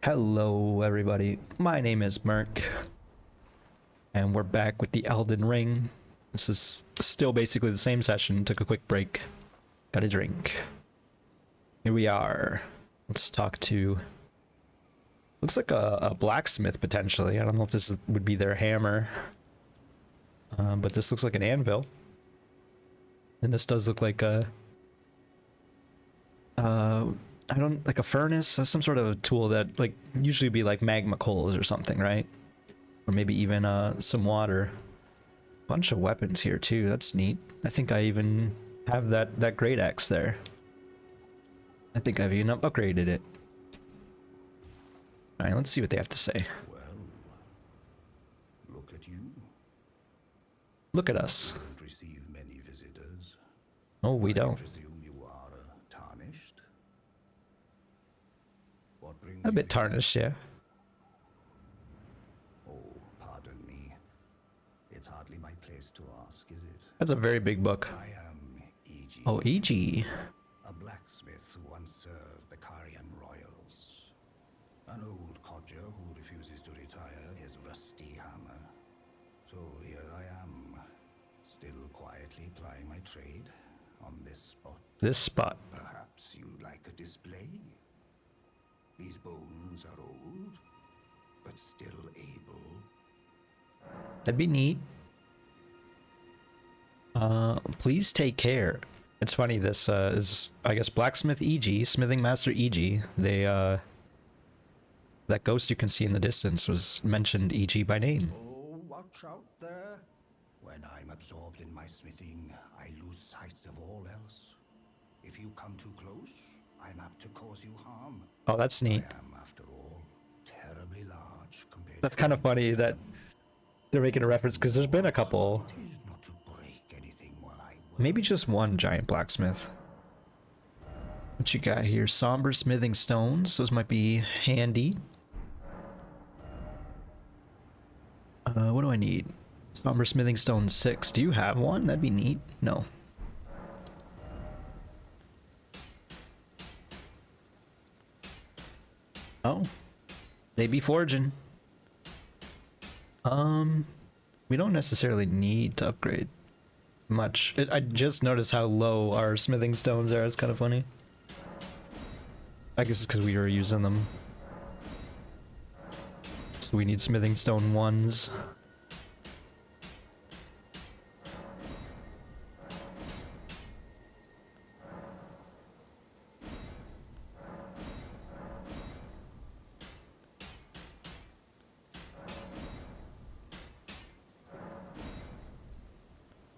Hello everybody, my name is Merc, and we're back with the Elden Ring. This is still basically the same session, took a quick break, got a drink. Here we are. Let's talk to... looks like a blacksmith potentially. I don't know if this would be their hammer. But this looks like an anvil. And this does look like a... like a furnace, some sort of a tool that like usually be like magma coals or something, right? Or maybe even some water. Bunch of weapons here too, that's neat. I think I even have that great axe there. I think I've even upgraded it. Alright, let's see what they have to say. Well, look at you. Look at us. Don't receive many visitors. Oh, we don't. I presume you are tarnished. What brings A you bit here? tarnished, yeah. Oh, pardon me. It's hardly my place to ask, is it? That's a very big book. I am E.G. Oh, E.G. A blacksmith who once served the Caria royals. An old codger who refuses to retire his rusty hammer. So here I am, still quietly plying my trade on this spot. This spot. Perhaps you'd like a display? These bones are old, but still able. That'd be neat. Please take care. It's funny, this is, I guess, blacksmith E.G., smithing master E.G. They, that ghost you can see in the distance was mentioned E.G. by name. Oh, watch out there. When I'm absorbed in my smithing, I lose sight of all else. If you come too close, I'm apt to cause you harm. Oh, that's neat. I am, after all, terribly large compared That's to kind of funny that they're making a reference, because there's been a couple, It is not to break anything while I work. maybe just one giant blacksmith. What you got here? Somber smithing stones. Those might be handy. What do I need? Somber smithing stone 6. Do you have one? That'd be neat. No. Oh. They be forging. We don't necessarily need to upgrade much. I just noticed how low our smithing stones are. It's kind of funny. I guess it's because we were using them. So we need smithing stone 1s.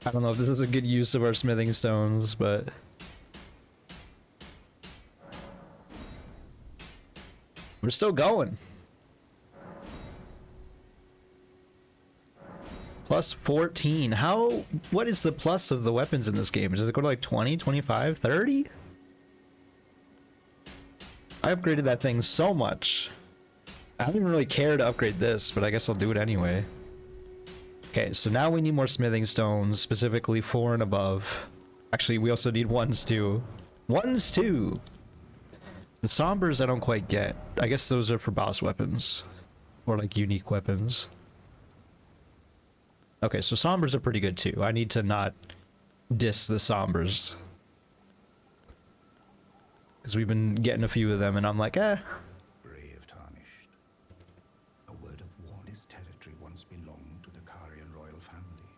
I don't know if this is a good use of our smithing stones, but... we're still going. Plus 14. How... what is the plus of the weapons in this game? Does it go to like 20, 25, 30? I upgraded that thing so much. I don't even really care to upgrade this, but I guess I'll do it anyway. Okay, so now we need more smithing stones, specifically 4 and above. Actually, we also need 1s too. 1s too! The sombers I don't quite get. I guess those are for boss weapons. Or like unique weapons. Okay, so sombers are pretty good too. I need to not diss the sombers. Because we've been getting a few of them and I'm like, eh. Brave tarnished. A word of warnest territory once belonged to the Carian royal family.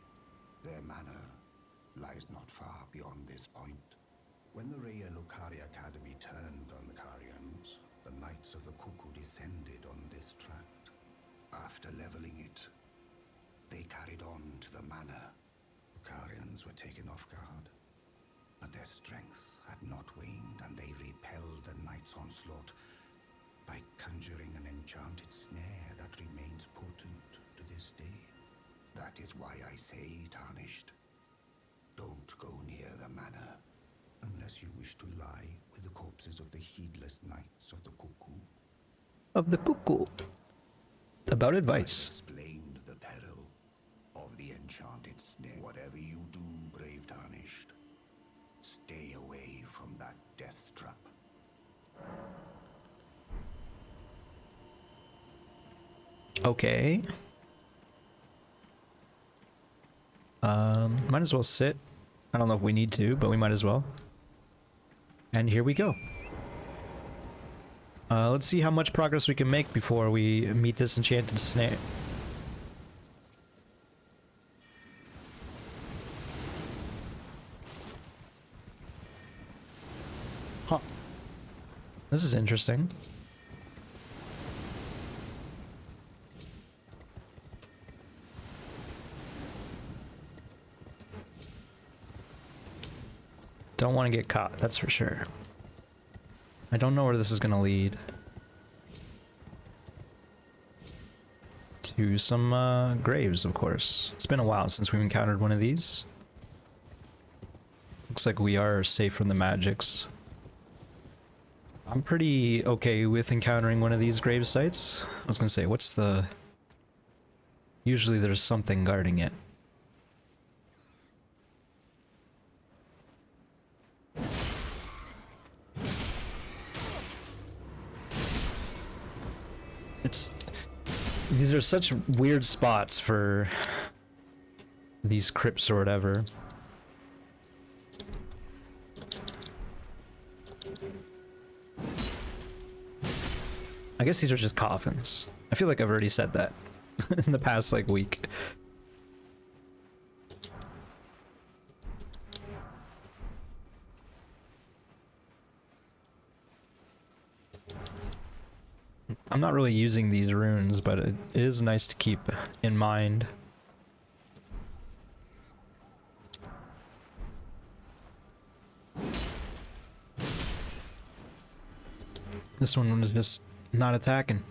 Their manor lies not far beyond this point. When the Raya Lucaria Academy turned on the Carians, the Knights of the Cuckoo descended on this tract. After leveling it, they carried on to the manor. The Carians were taken off guard, but their strength had not waned, and they repelled the Knights' onslaught by conjuring an enchanted snare that remains potent to this day. That is why I say, tarnished, don't go near the manor unless you wish to lie with the corpses of the heedless Knights of the Cuckoo. Of the cuckoo. About advice. Explained the peril of the enchanted snare. Whatever you do, brave tarnished, stay away from that death trap. Okay. Might as well sit. I don't know if we need to, but we might as well. And here we go. Let's see how much progress we can make before we meet this enchanted snake. Huh. This is interesting. Don't want to get caught, that's for sure. I don't know where this is going to lead. To some graves, of course. It's been a while since we've encountered one of these. Looks like we are safe from the magics. I'm pretty okay with encountering one of these grave sites. I was gonna say, what's the... Usually there's something guarding it. These are such weird spots for these crypts or whatever. I guess these are just coffins. I feel like I've already said that in the past like week. I'm not really using these runes, but it is nice to keep in mind. This one was just not attacking.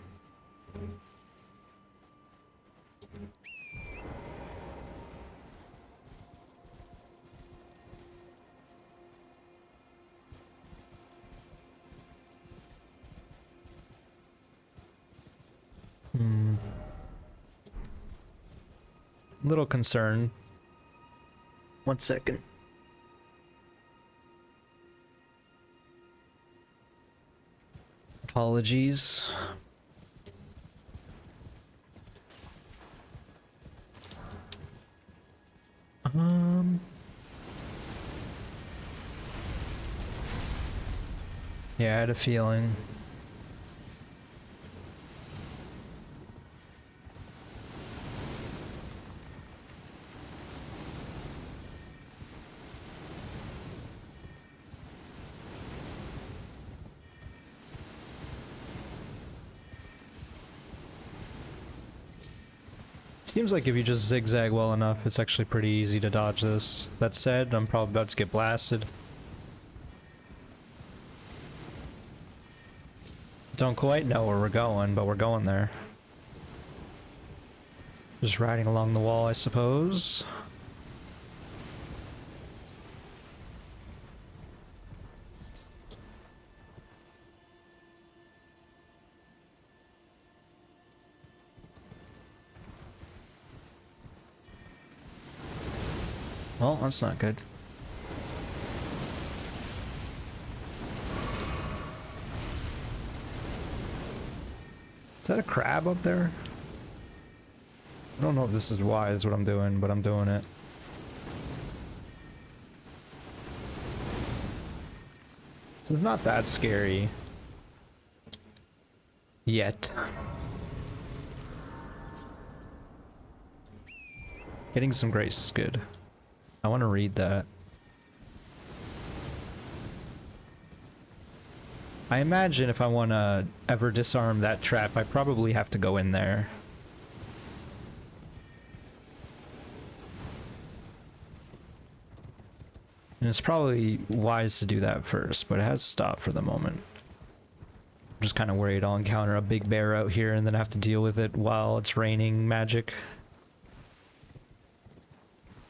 Little concerned. 1 second. Apologies. Yeah, I had a feeling. Seems like if you just zigzag well enough, it's actually pretty easy to dodge this. That said, I'm probably about to get blasted. Don't quite know where we're going, but we're going there. Just riding along the wall, I suppose. Well, that's not good. Is that a crab up there? I don't know if this is wise what I'm doing, but I'm doing it. It's not that scary. Yet. Getting some grace is good. I want to read that. I imagine if I want to ever disarm that trap, I probably have to go in there. And it's probably wise to do that first, but it has stopped for the moment. I'm just kind of worried I'll encounter a big bear out here and then have to deal with it while it's raining magic.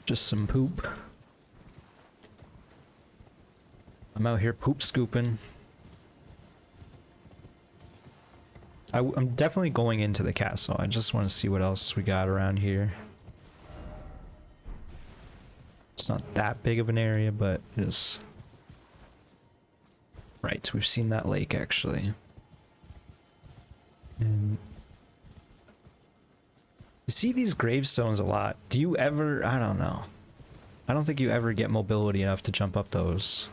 Just some poop. I'm out here poop scooping. I'm definitely going into the castle. I just want to see what else we got around here. It's not that big of an area, but it is. Right, we've seen that lake actually. And You see these gravestones a lot. Do you ever... I don't know. I don't think you ever get mobility enough to jump up those.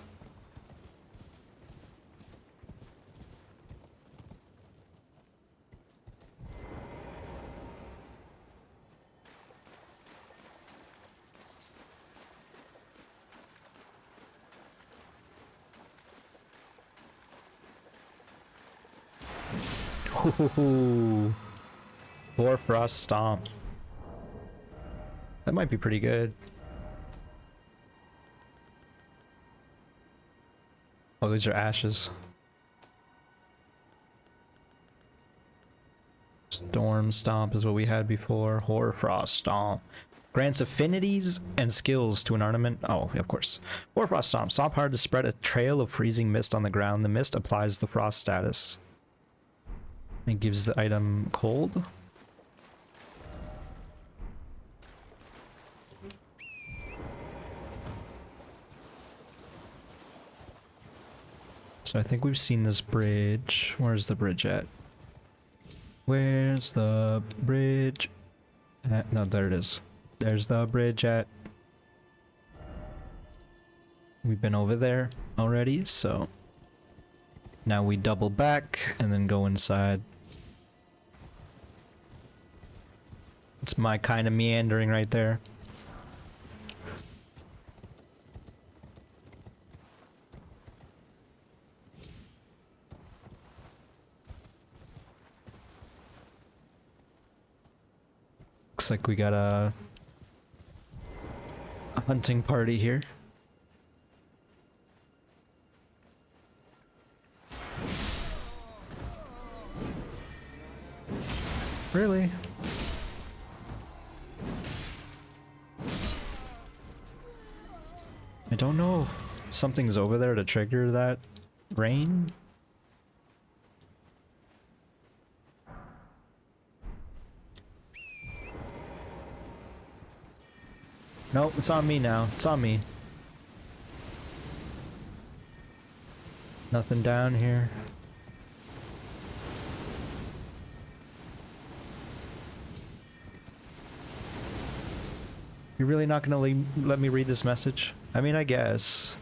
Ooh. Frost Stomp. That might be pretty good. Oh, these are ashes. Storm Stomp is what we had before. Hoarfrost Stomp. Grants affinities and skills to an ornament. Oh, of course. Hoarfrost Stomp. Stomp hard to spread a trail of freezing mist on the ground. The mist applies the frost status. It gives the item cold. So I think we've seen this bridge. Where's the bridge at? Where's the bridge at? No, there it is. There's the bridge at. We've been over there already, so now we double back and then go inside. It's my kind of meandering right there. Looks like we got a hunting party here. Really? I don't know if something's over there to trigger that rain. Nope, it's on me now. It's on me. Nothing down here. You're really not gonna let me read this message? I mean, I guess.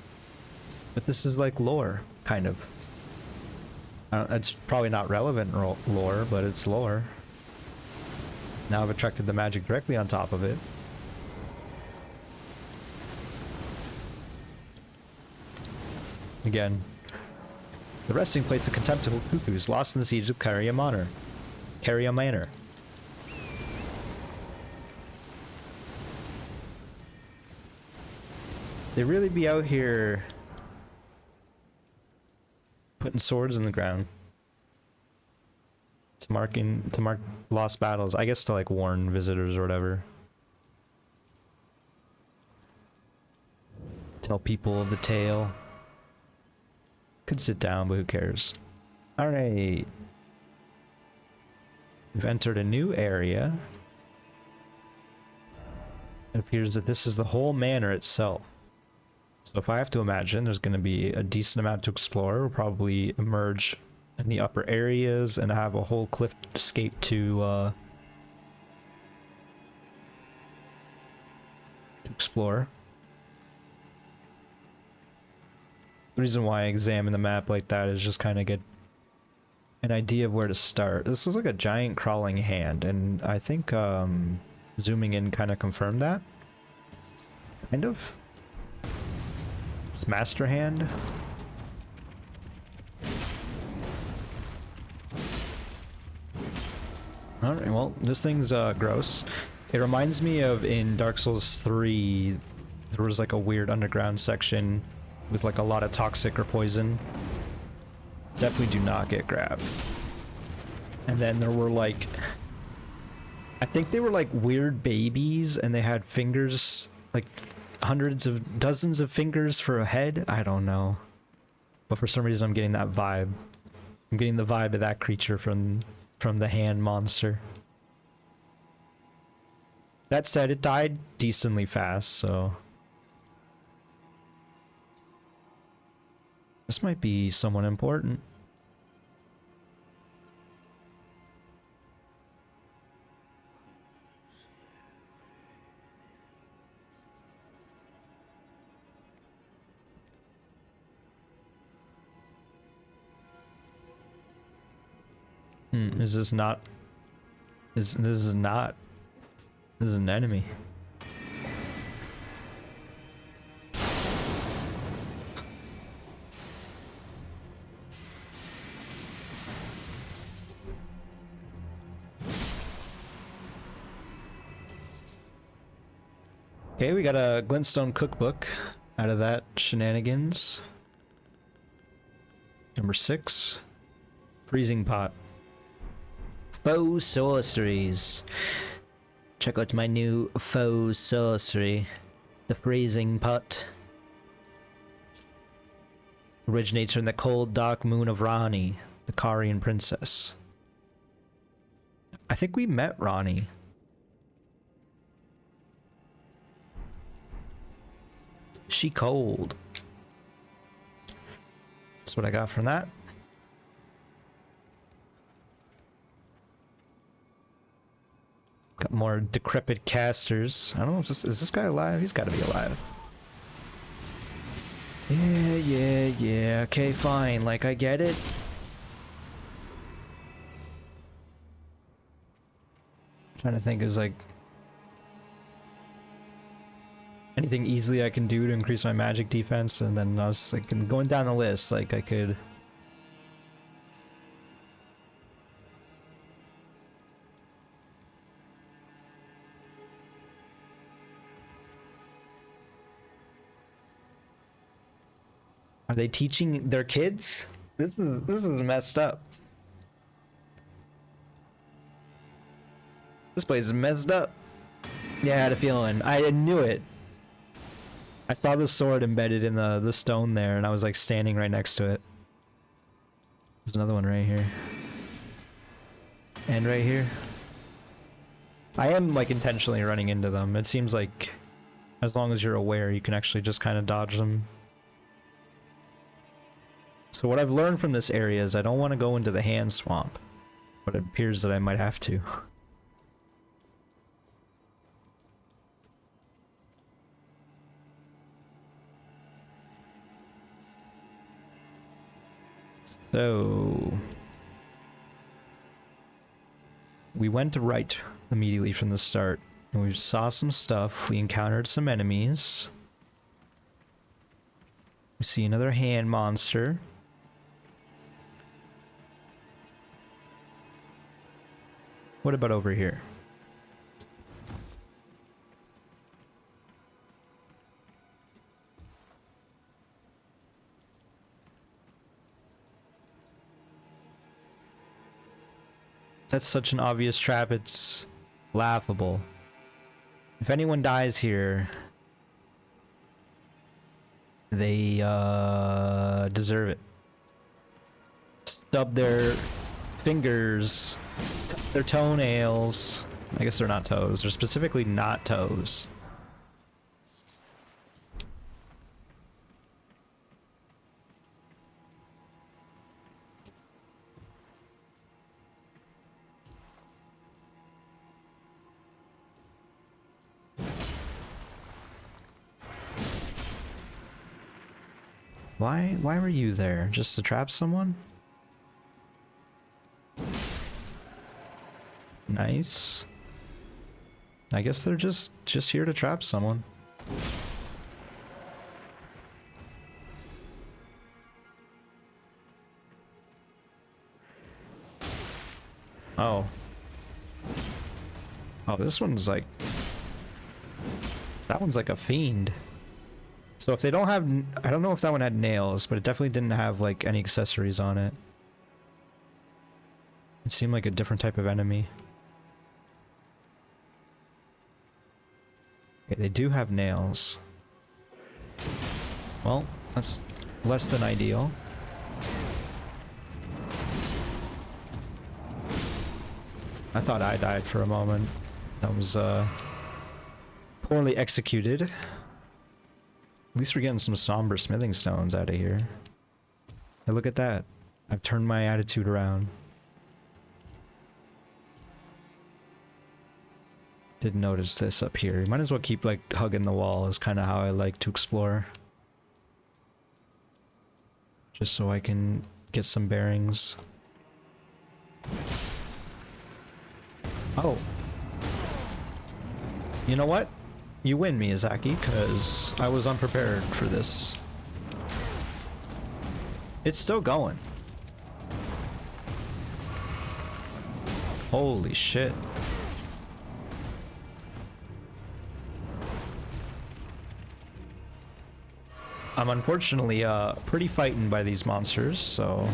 But this is like lore, kind of. It's probably not relevant lore, but it's lore. Now I've attracted the magic directly on top of it. Again. The resting place of contemptible cuckoos lost in the siege of Caria Manor. Caria Manor. They really be out here putting swords in the ground to mark lost battles. I guess to like warn visitors or whatever. Tell people of the tale. Could sit down, but who cares? Alright. We've entered a new area. It appears that this is the whole manor itself. So if I have to imagine, there's going to be a decent amount to explore. We'll probably emerge in the upper areas and have a whole cliff escape to explore. The reason why I examine the map like that is just kind of get an idea of where to start. This is like a giant crawling hand, and I think zooming in kind of confirmed that. Kind of. It's Master Hand. Alright, well, this thing's gross. It reminds me of in Dark Souls 3, there was like a weird underground section with like a lot of toxic or poison. Definitely do not get grabbed. And then there were like, I think they were like weird babies and they had fingers, like dozens of fingers for a head. I don't know. But for some reason I'm getting that vibe. I'm getting the vibe of that creature from the hand monster. That said, it died decently fast, so this might be someone important. Is this not... This is not... This is an enemy. Okay, we got a glintstone cookbook out of that shenanigans. Number 6. Freezing pot. Faux sorceries. Check out my new faux sorcery. The freezing pot. Originates from the cold dark moon of Rani, the Carian princess. I think we met Rani. She cold. That's what I got from that. Got more decrepit casters. I don't know if this is this guy alive? He's got to be alive. Yeah. Okay, fine. Like, I get it. Trying to think is like anything easily I can do to increase my magic defense, and then I was like going down the list, like I could. Are they teaching their kids? This is messed up. This place is messed up. Yeah, I had a feeling. I knew it. I saw the sword embedded in the stone there, and I was like standing right next to it. There's another one right here. And right here. I am like intentionally running into them. It seems like as long as you're aware, you can actually just kind of dodge them. So what I've learned from this area is I don't want to go into the hand swamp, but it appears that I might have to. So we went right immediately from the start, and we saw some stuff. We encountered some enemies. We see another hand monster. What about over here? That's such an obvious trap, it's laughable. If anyone dies here, they deserve it. Stub their fingers, cut their toenails. I guess they're not toes. They're specifically not toes. Why were you there? Just to trap someone? Nice. I guess they're just here to trap someone. Oh. Oh, this one's like... That one's like a fiend. So if they don't have... I don't know if that one had nails, but it definitely didn't have like any accessories on it. It seemed like a different type of enemy. Okay, they do have nails. Well, that's less than ideal. I thought I died for a moment. That was poorly executed. At least we're getting some somber smithing stones out of here. Hey, look at that. I've turned my attitude around. Didn't notice this up here. You might as well keep like hugging the wall is kind of how I like to explore. Just so I can get some bearings. Oh. You know what? You win, Miyazaki, because I was unprepared for this. It's still going. Holy shit. I'm unfortunately pretty frightened by these monsters, so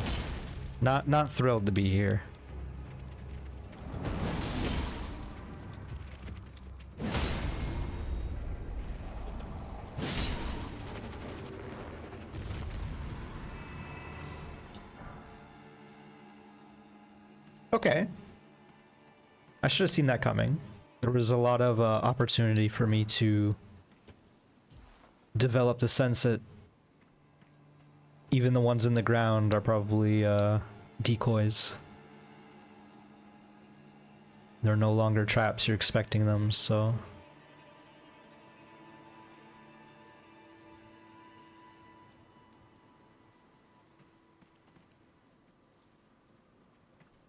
not thrilled to be here. Okay. I should have seen that coming. There was a lot of opportunity for me to develop the sense that even the ones in the ground are probably decoys. They're no longer traps, you're expecting them, so...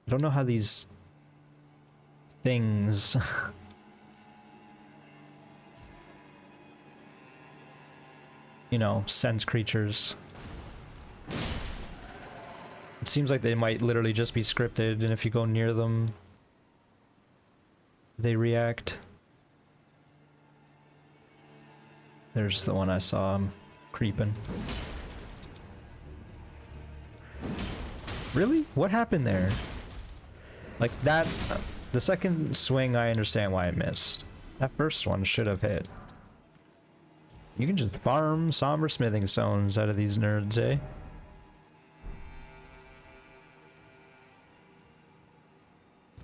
I don't know how these things you know, sense creatures. It seems like they might literally just be scripted, and if you go near them, they react. There's the one I saw him creeping. Really? What happened there? Like that, the second swing I understand why I missed. That first one should have hit. You can just farm somber smithing stones out of these nerds, eh?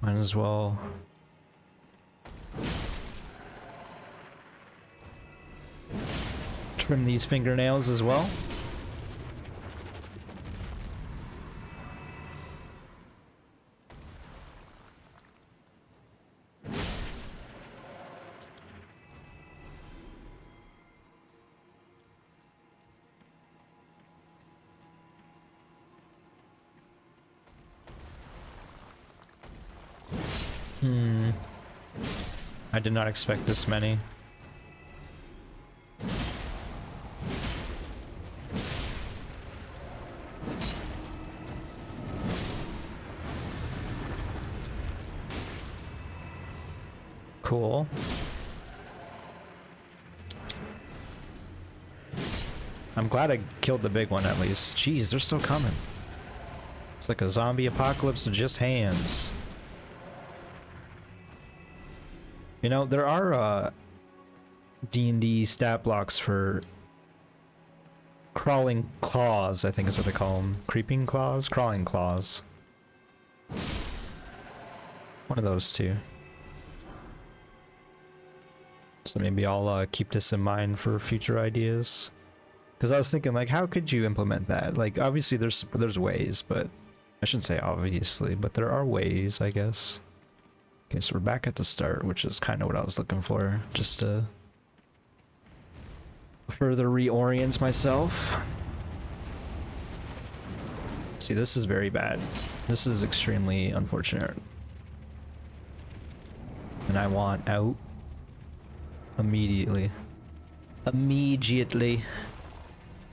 Might as well. Trim these fingernails as well. I did not expect this many. Cool. I'm glad I killed the big one at least. Jeez, they're still coming. It's like a zombie apocalypse of just hands. You know, there are D&D stat blocks for crawling claws, I think is what they call them. Creeping claws? Crawling claws. One of those two. So maybe I'll keep this in mind for future ideas. Because I was thinking, like, how could you implement that? Like, obviously there's ways, but... I shouldn't say obviously, but there are ways, I guess. Okay, so we're back at the start, which is kind of what I was looking for, just to further reorient myself. See, this is very bad. This is extremely unfortunate. And I want out immediately. Immediately.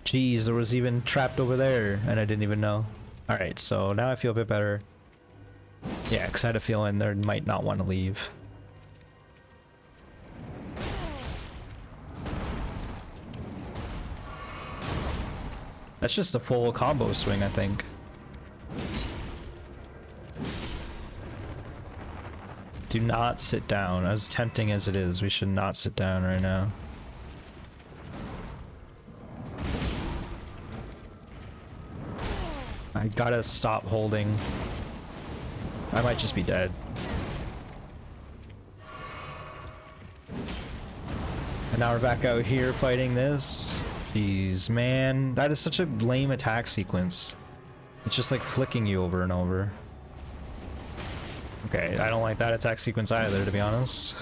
Jeez, there was even trapped over there, and I didn't even know. Alright, so now I feel a bit better. Yeah, because I had a feeling they might not want to leave. That's just a full combo swing, I think. Do not sit down. As tempting as it is, we should not sit down right now. I gotta stop holding. I might just be dead. And now we're back out here fighting this. Jeez, man. That is such a lame attack sequence. It's just like flicking you over and over. Okay, I don't like that attack sequence either, to be honest.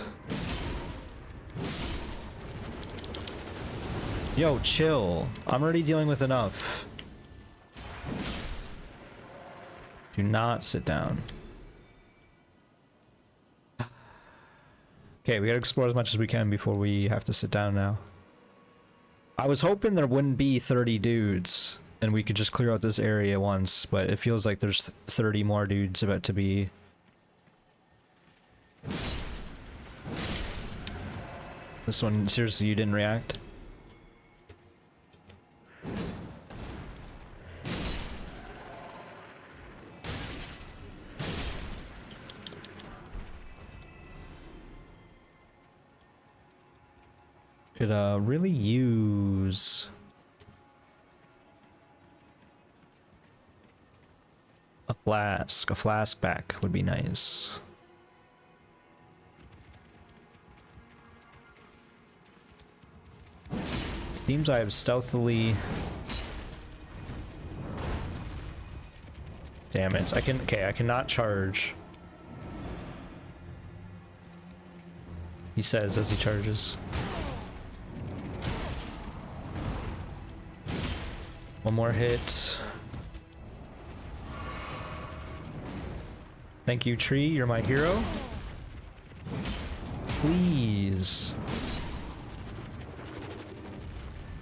Yo, chill. I'm already dealing with enough. Do not sit down. Okay, we gotta explore as much as we can before we have to sit down now. I was hoping there wouldn't be 30 dudes and we could just clear out this area once, but it feels like there's 30 more dudes about to be. This one, seriously, you didn't react? Could really use a flask. A flask back would be nice. Seems I have stealthily. Damn it! I can. Okay, I cannot charge. He says as he charges. One more hit. Thank you, tree. You're my hero. Please.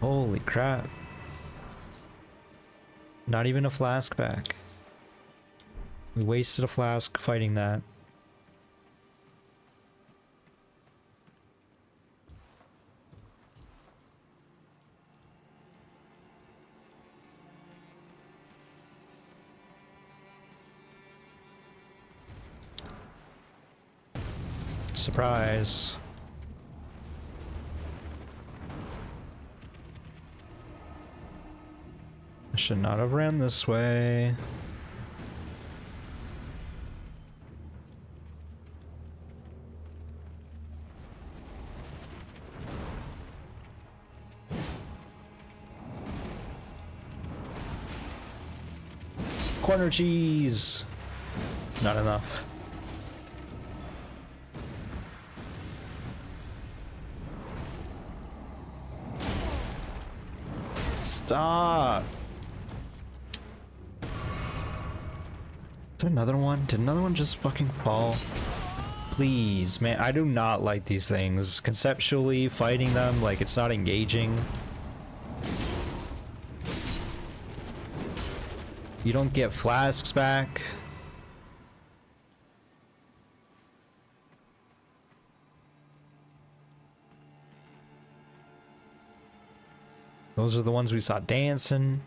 Holy crap. Not even a flask back. We wasted a flask fighting that. Surprise. I should not have ran this way. Corner cheese! Not enough. Stop! Is there another one? Did another one just fucking fall? Please, man, I do not like these things. Conceptually, fighting them, like, it's not engaging. You don't get flasks back. Those are the ones we saw dancing.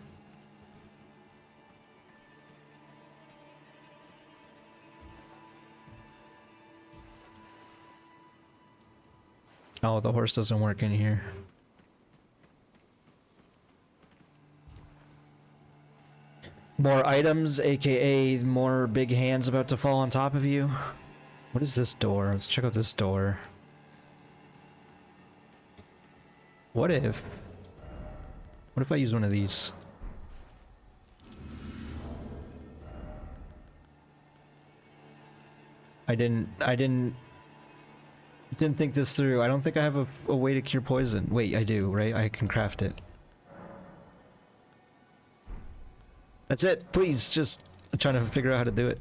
Oh, the horse doesn't work in here. More items, aka more big hands about to fall on top of you. What is this door? Let's check out this door. What if I use one of these? I didn't think this through. I don't think I have a way to cure poison. Wait, I do, right? I can craft it. That's it. Please, just I'm trying to figure out how to do it.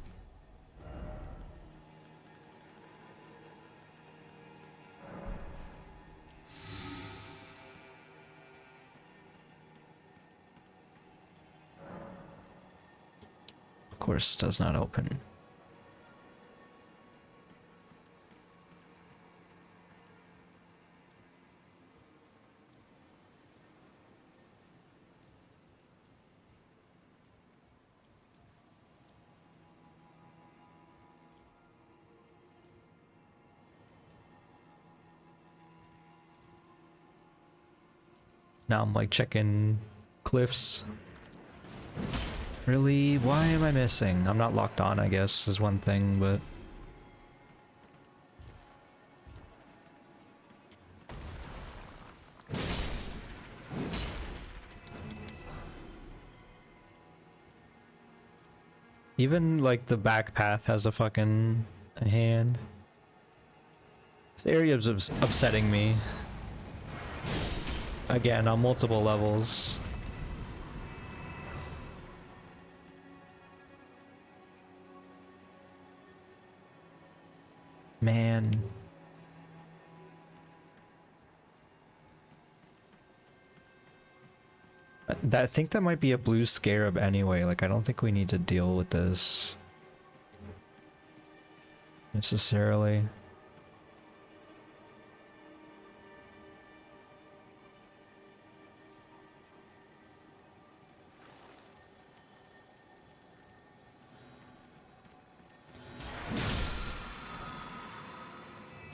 Of course, does not open. Now I'm like checking cliffs. Really? Why am I missing? I'm not locked on, I guess, is one thing, but... Even, like, the back path has a fucking hand. This area is upsetting me. Again, on multiple levels. Man. I think that might be a blue scarab anyway. Like, I don't think we need to deal with this necessarily.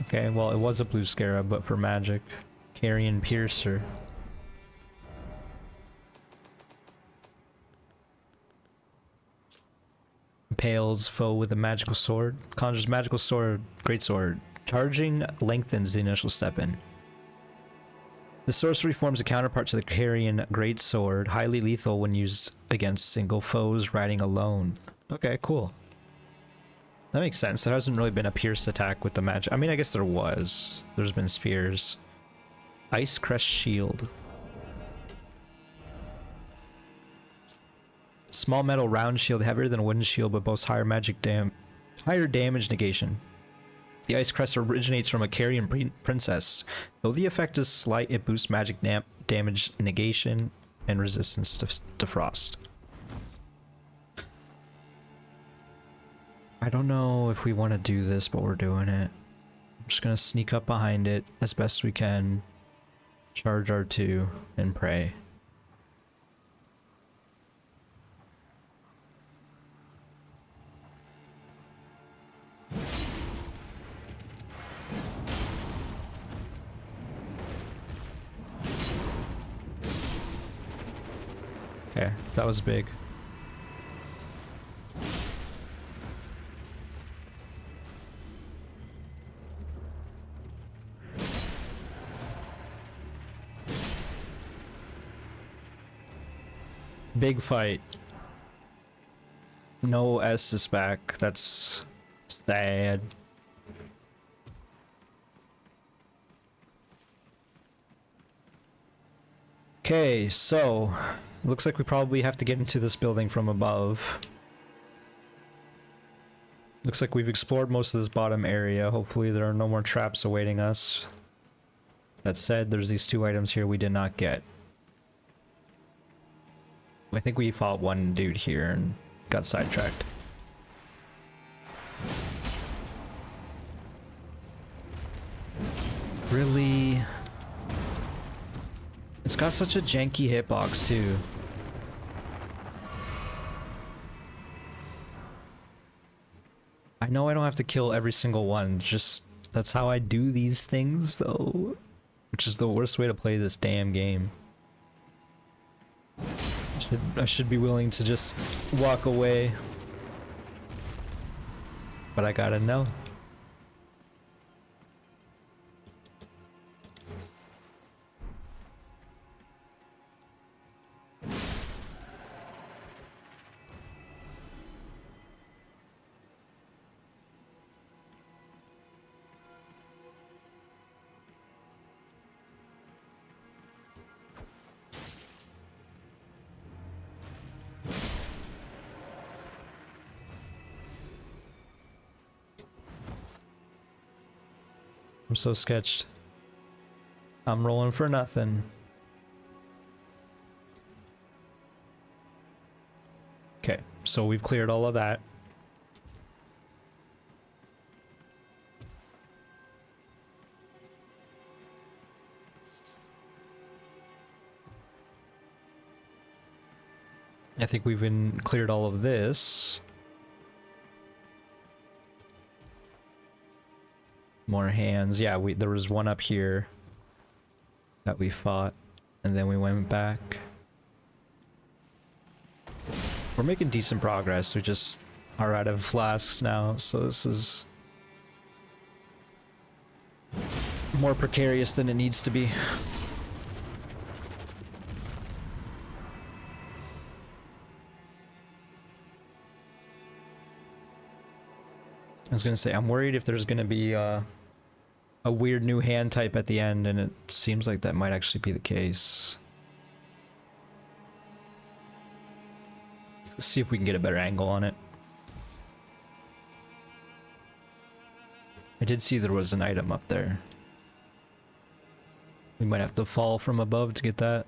Okay, well, it was a blue scarab, but for magic. Carrion Piercer. Impales foe with a magical sword. Conjures magical sword, great sword. Charging lengthens the initial step in. The sorcery forms a counterpart to the Carrion Great Sword, highly lethal when used against single foes riding alone. Okay, cool. That makes sense. There hasn't really been a pierce attack with the magic. I mean, I guess there was. There's been spheres. Ice Crest Shield. Small metal round shield, heavier than a wooden shield, but boasts higher higher damage negation. The Ice Crest originates from a Carian princess. Though the effect is slight, it boosts magic damage negation and resistance to frost. I don't know if we want to do this, but we're doing it. I'm just gonna sneak up behind it as best we can, charge R2, and pray. Okay, that was big. Big fight. No S is back. That's sad. Okay, so looks like we probably have to get into this building from above. Looks like we've explored most of this bottom area. Hopefully there are no more traps awaiting us. That said, there's these two items here we did not get. I think we fought one dude here and got sidetracked. Really? It's got such a janky hitbox too. I know I don't have to kill every single one, just that's how I do these things though. Which is the worst way to play this damn game. I should be willing to just walk away. But I gotta know. I'm so sketched. I'm rolling for nothing. Okay, so we've cleared all of that. I think we've cleared all of this. More hands. Yeah, there was one up here that we fought, and then we went back. We're making decent progress. We just are out of flasks now, so this is more precarious than it needs to be. I was gonna say, I'm worried if there's gonna be a weird new hand type at the end, and it seems like that might actually be the case. Let's see if we can get a better angle on it. I did see there was an item up there. We might have to fall from above to get that.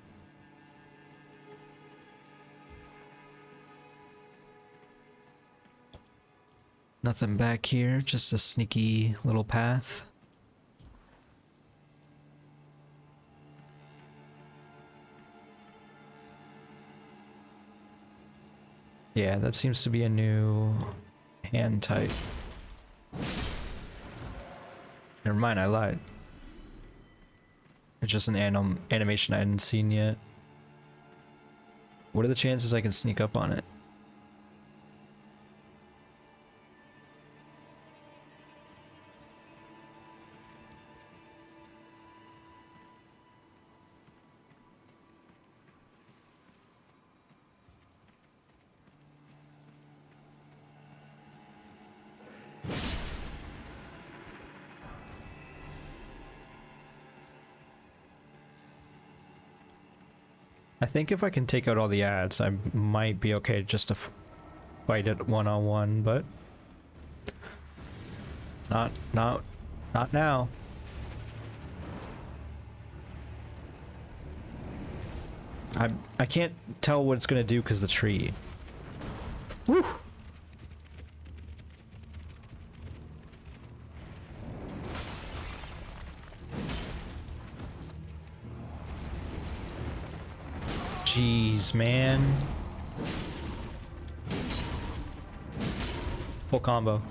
Nothing back here, just a sneaky little path. Yeah, that seems to be a new hand type. Never mind, I lied. It's just an animation I hadn't seen yet. What are the chances I can sneak up on it? I think if I can take out all the ads, I might be okay just to fight it one-on-one, but not now. I can't tell what it's gonna do because the tree. Woo! Jeez, man. Full combo.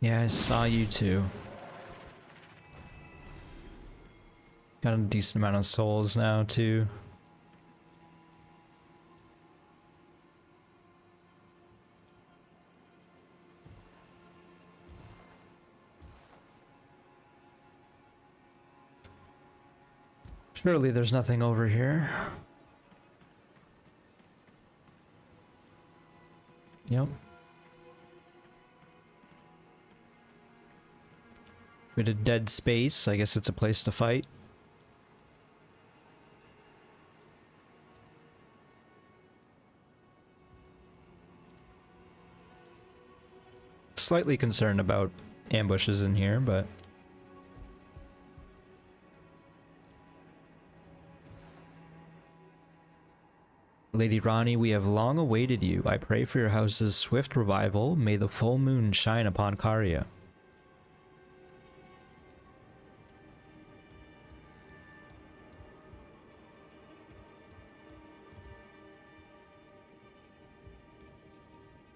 Yeah, I saw you too. Got a decent amount of souls now too. Surely there's nothing over here. Yep. Bit of dead space. I guess it's a place to fight. Slightly concerned about ambushes in here, but Lady Rani, we have long awaited you. I pray for your house's swift revival. May the full moon shine upon Caria.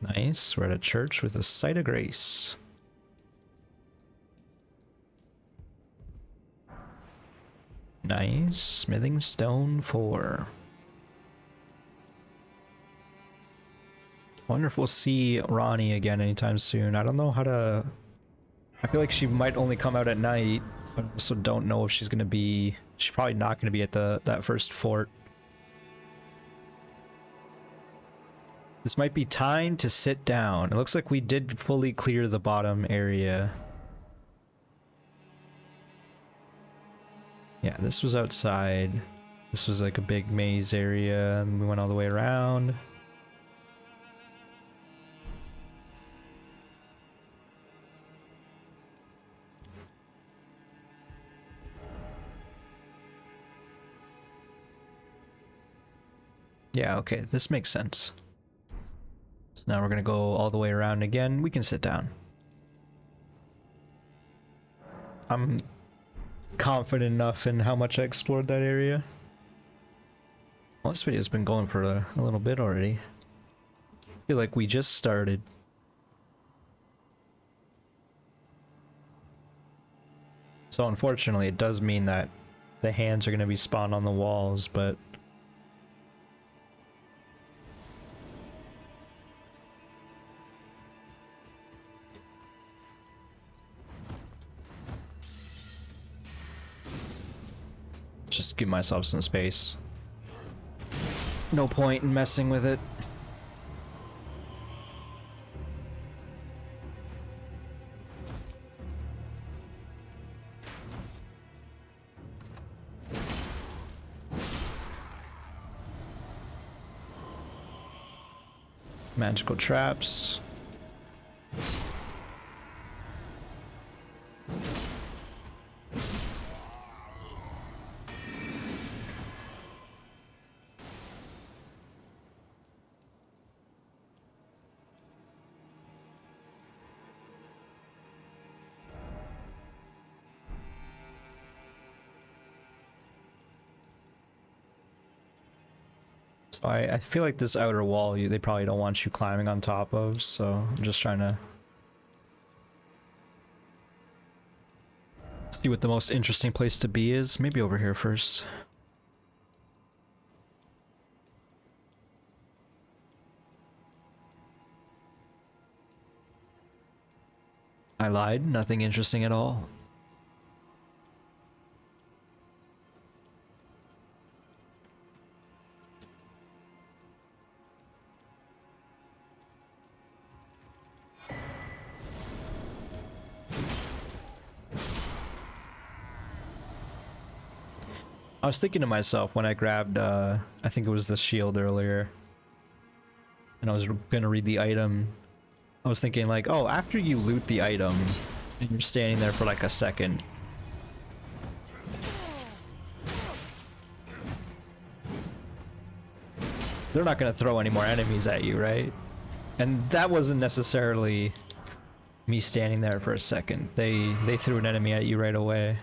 Nice. We're at a church with a site of grace. Nice. Smithing stone 4. Wonder if we'll see Ronnie again anytime soon. I don't know how to... I feel like she might only come out at night, but I also don't know if she's gonna be... She's probably not gonna be at that first fort. This might be time to sit down. It looks like we did fully clear the bottom area. Yeah, this was outside. This was like a big maze area, and we went all the way around. Yeah, okay, this makes sense. So now we're gonna go all the way around again. We can sit down. I'm confident enough in how much I explored that area. Well, this video's been going for a little bit already. I feel like we just started. So unfortunately, it does mean that the hands are gonna be spawned on the walls, but... just give myself some space. No point in messing with it. Magical traps. So I feel like this outer wall, they probably don't want you climbing on top of, so I'm just trying to see what the most interesting place to be is. Maybe over here first. I lied, nothing interesting at all. I was thinking to myself when I grabbed, I think it was the shield earlier, and I was gonna read the item. I was thinking like, oh, after you loot the item, and you're standing there for like a second, they're not gonna throw any more enemies at you, right? And that wasn't necessarily me standing there for a second. They threw an enemy at you right away.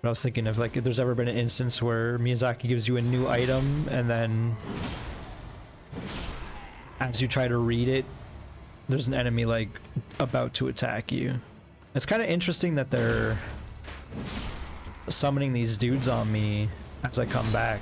But I was thinking of like if there's ever been an instance where Miyazaki gives you a new item and then as you try to read it, there's an enemy like about to attack you. It's kind of interesting that they're summoning these dudes on me as I come back.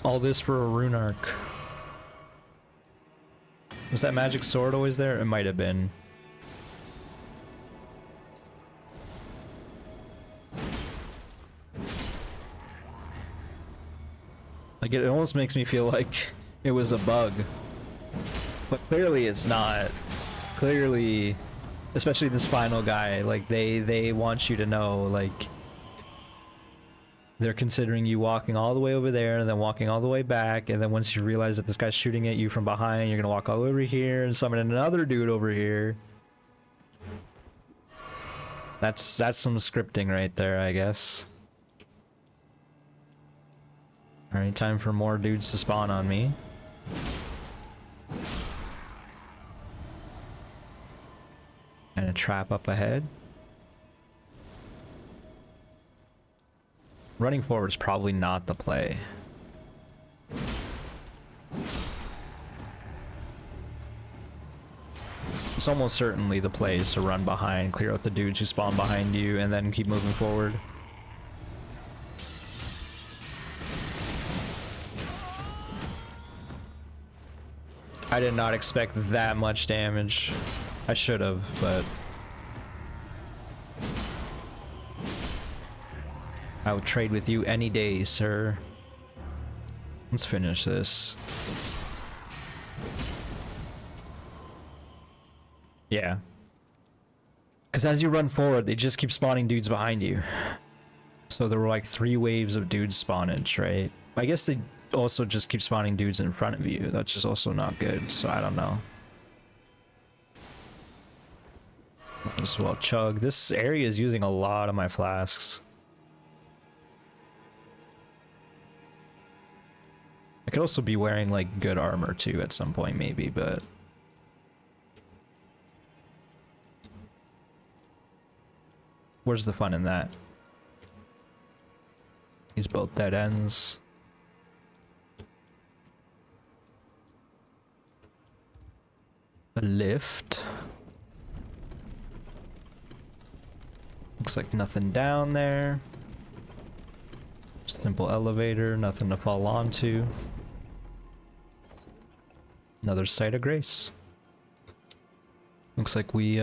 All this for a rune arc. Was that magic sword always there? It might have been. Like it almost makes me feel like it was a bug. But clearly it's not. Clearly, especially this final guy, like they want you to know, like they're considering you walking all the way over there and then walking all the way back, and then once you realize that this guy's shooting at you from behind, you're gonna walk all the way over here and summon another dude over here. That's some scripting right there, I guess. Alright, time for more dudes to spawn on me. And a trap up ahead. Running forward is probably not the play. It's almost certainly the play is to run behind, clear out the dudes who spawn behind you, and then keep moving forward. I did not expect that much damage. I should have, but I would trade with you any day, sir. Let's finish this. Yeah. Because as you run forward, they just keep spawning dudes behind you. So there were like 3 waves of dudes spawnage, right? I guess they also just keep spawning dudes in front of you. That's just also not good, so I don't know. Might as well chug. This area is using a lot of my flasks. I could also be wearing like good armor too at some point maybe, but where's the fun in that? These both dead ends. A lift. Looks like nothing down there. Simple elevator, nothing to fall onto. Another site of grace. Looks like we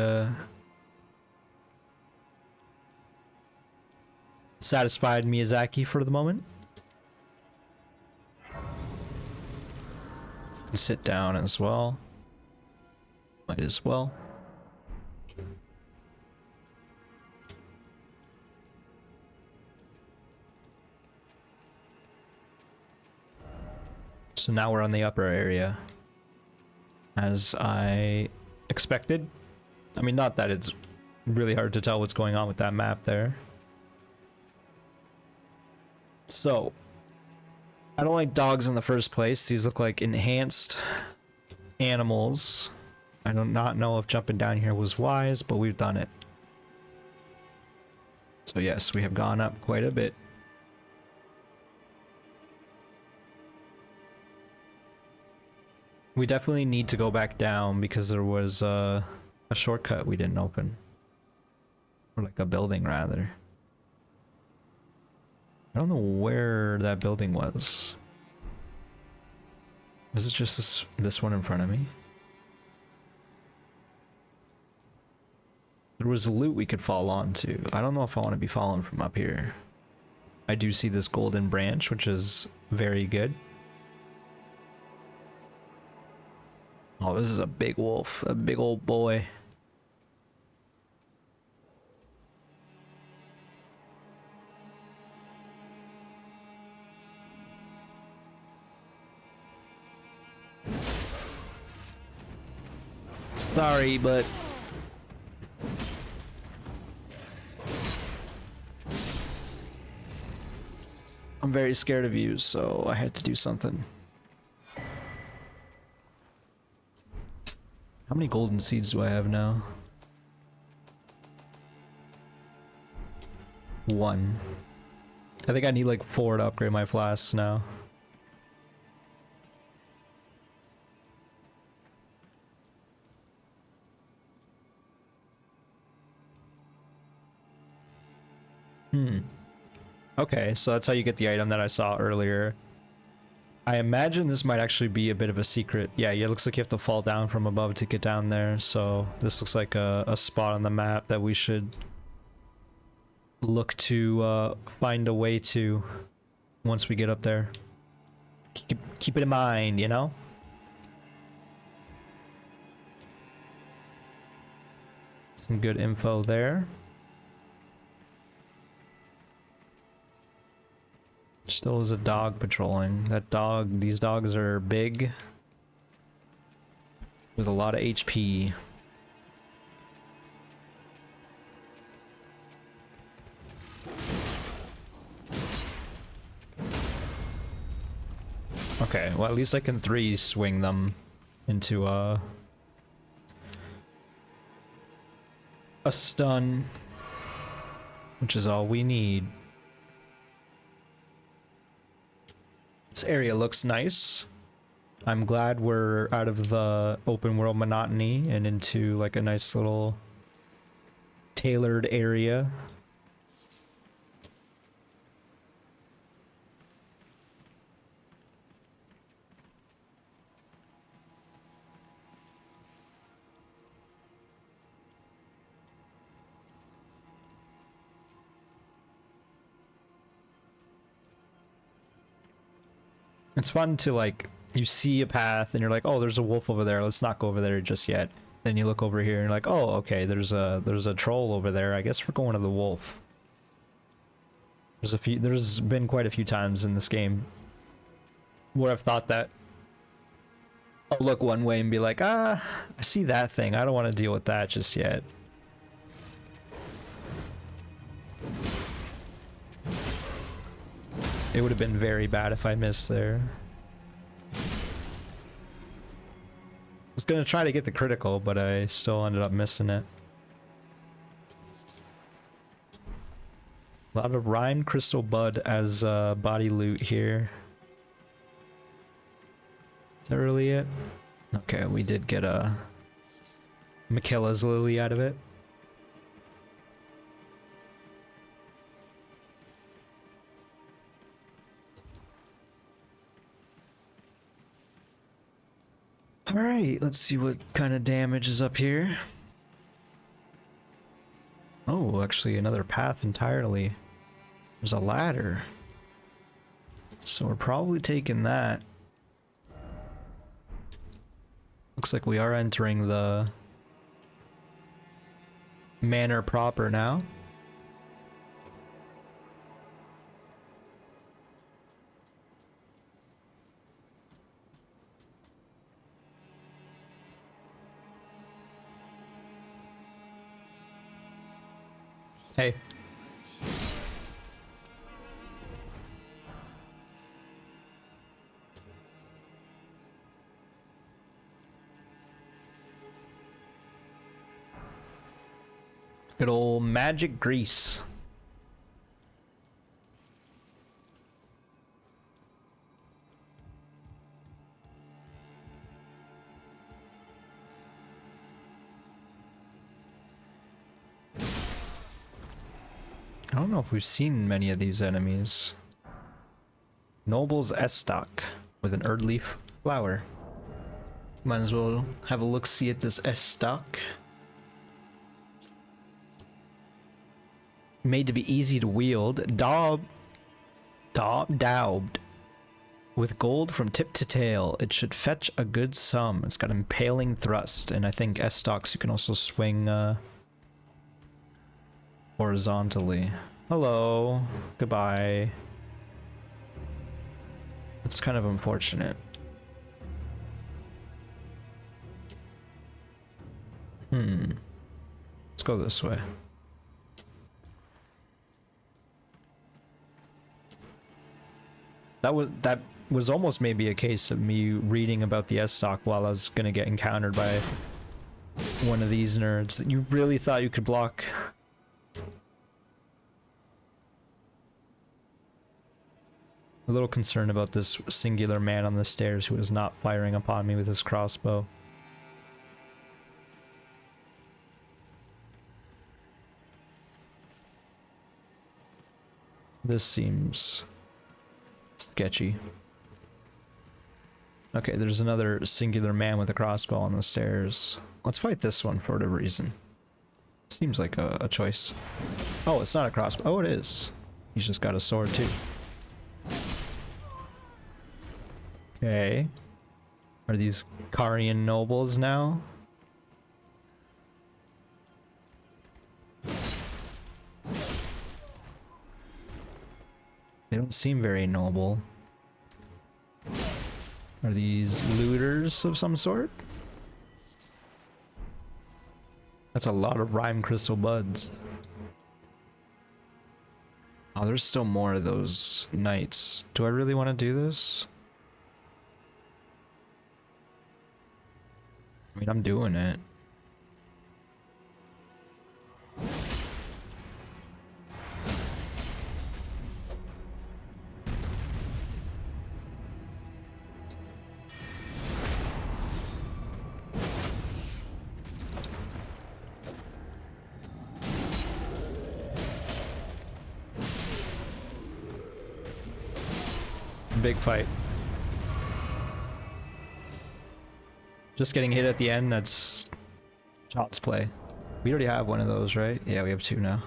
satisfied Miyazaki for the moment. Sit down as well. Might as well. So now we're on the upper area. As I expected. I mean, not that it's really hard to tell what's going on with that map there. So, I don't like dogs in the first place. These look like enhanced animals. I do not know if jumping down here was wise, but we've done it. So yes, we have gone up quite a bit. We definitely need to go back down because there was a shortcut we didn't open. Or like a building, rather. I don't know where that building was. Is it just this one in front of me? There was loot we could fall onto. I don't know if I want to be falling from up here. I do see this golden branch, which is very good. Oh, this is a big wolf, a big old boy. Sorry, but I'm very scared of you, so I had to do something. How many golden seeds do I have now? 1. I think I need like 4 to upgrade my flasks now. Okay, so that's how you get the item that I saw earlier. I imagine this might actually be a bit of a secret. Yeah, it looks like you have to fall down from above to get down there, so this looks like a spot on the map that we should look to find a way to once we get up there. Keep it in mind, you know? Some good info there. Still is a dog patrolling. These dogs are big with a lot of HP. Okay, well at least I can 3 swing them into a stun, which is all we need. This area looks nice. I'm glad we're out of the open world monotony and into like a nice little tailored area. It's fun to like, you see a path and you're like, oh, there's a wolf over there. Let's not go over there just yet. Then you look over here and you're like, oh, okay, there's a troll over there. I guess we're going to the wolf. There's been quite a few times in this game where I've thought that I'll look one way and be like, I see that thing. I don't want to deal with that just yet. It would have been very bad if I missed there. I was gonna try to get the critical, but I still ended up missing it. A lot of Rhine Crystal Bud as body loot here. Is that really it? Okay, we did get a Michaela's Lily out of it. Alright, let's see what kind of damage is up here. Oh, actually another path entirely. There's a ladder. So we're probably taking that. Looks like we are entering the manor proper now. Hey. Good old magic grease. I don't know if we've seen many of these enemies. Noble's S-stock with an Erd leaf flower. Might as well have a look-see at this S-stock. Made to be easy to wield. Daubed. With gold from tip to tail, it should fetch a good sum. It's got impaling thrust, and I think S-stocks you can also swing horizontally. Hello. Goodbye. It's kind of unfortunate. Let's go this way. That was almost maybe a case of me reading about the S-stock while I was gonna get encountered by one of these nerds that you really thought you could block. A little concerned about this singular man on the stairs who is not firing upon me with his crossbow. This seems sketchy. Okay, there's another singular man with a crossbow on the stairs. Let's fight this one for whatever reason. Seems like a choice. Oh, it's not a crossbow. Oh, it is. He's just got a sword too. Okay. Are these Carian nobles now? They don't seem very noble. Are these looters of some sort? That's a lot of rhyme crystal buds. Oh, there's still more of those knights. Do I really want to do this? I mean, I'm doing it. Big fight. Just getting hit at the end, that's child's play. We already have one of those, right? Yeah, we have two now.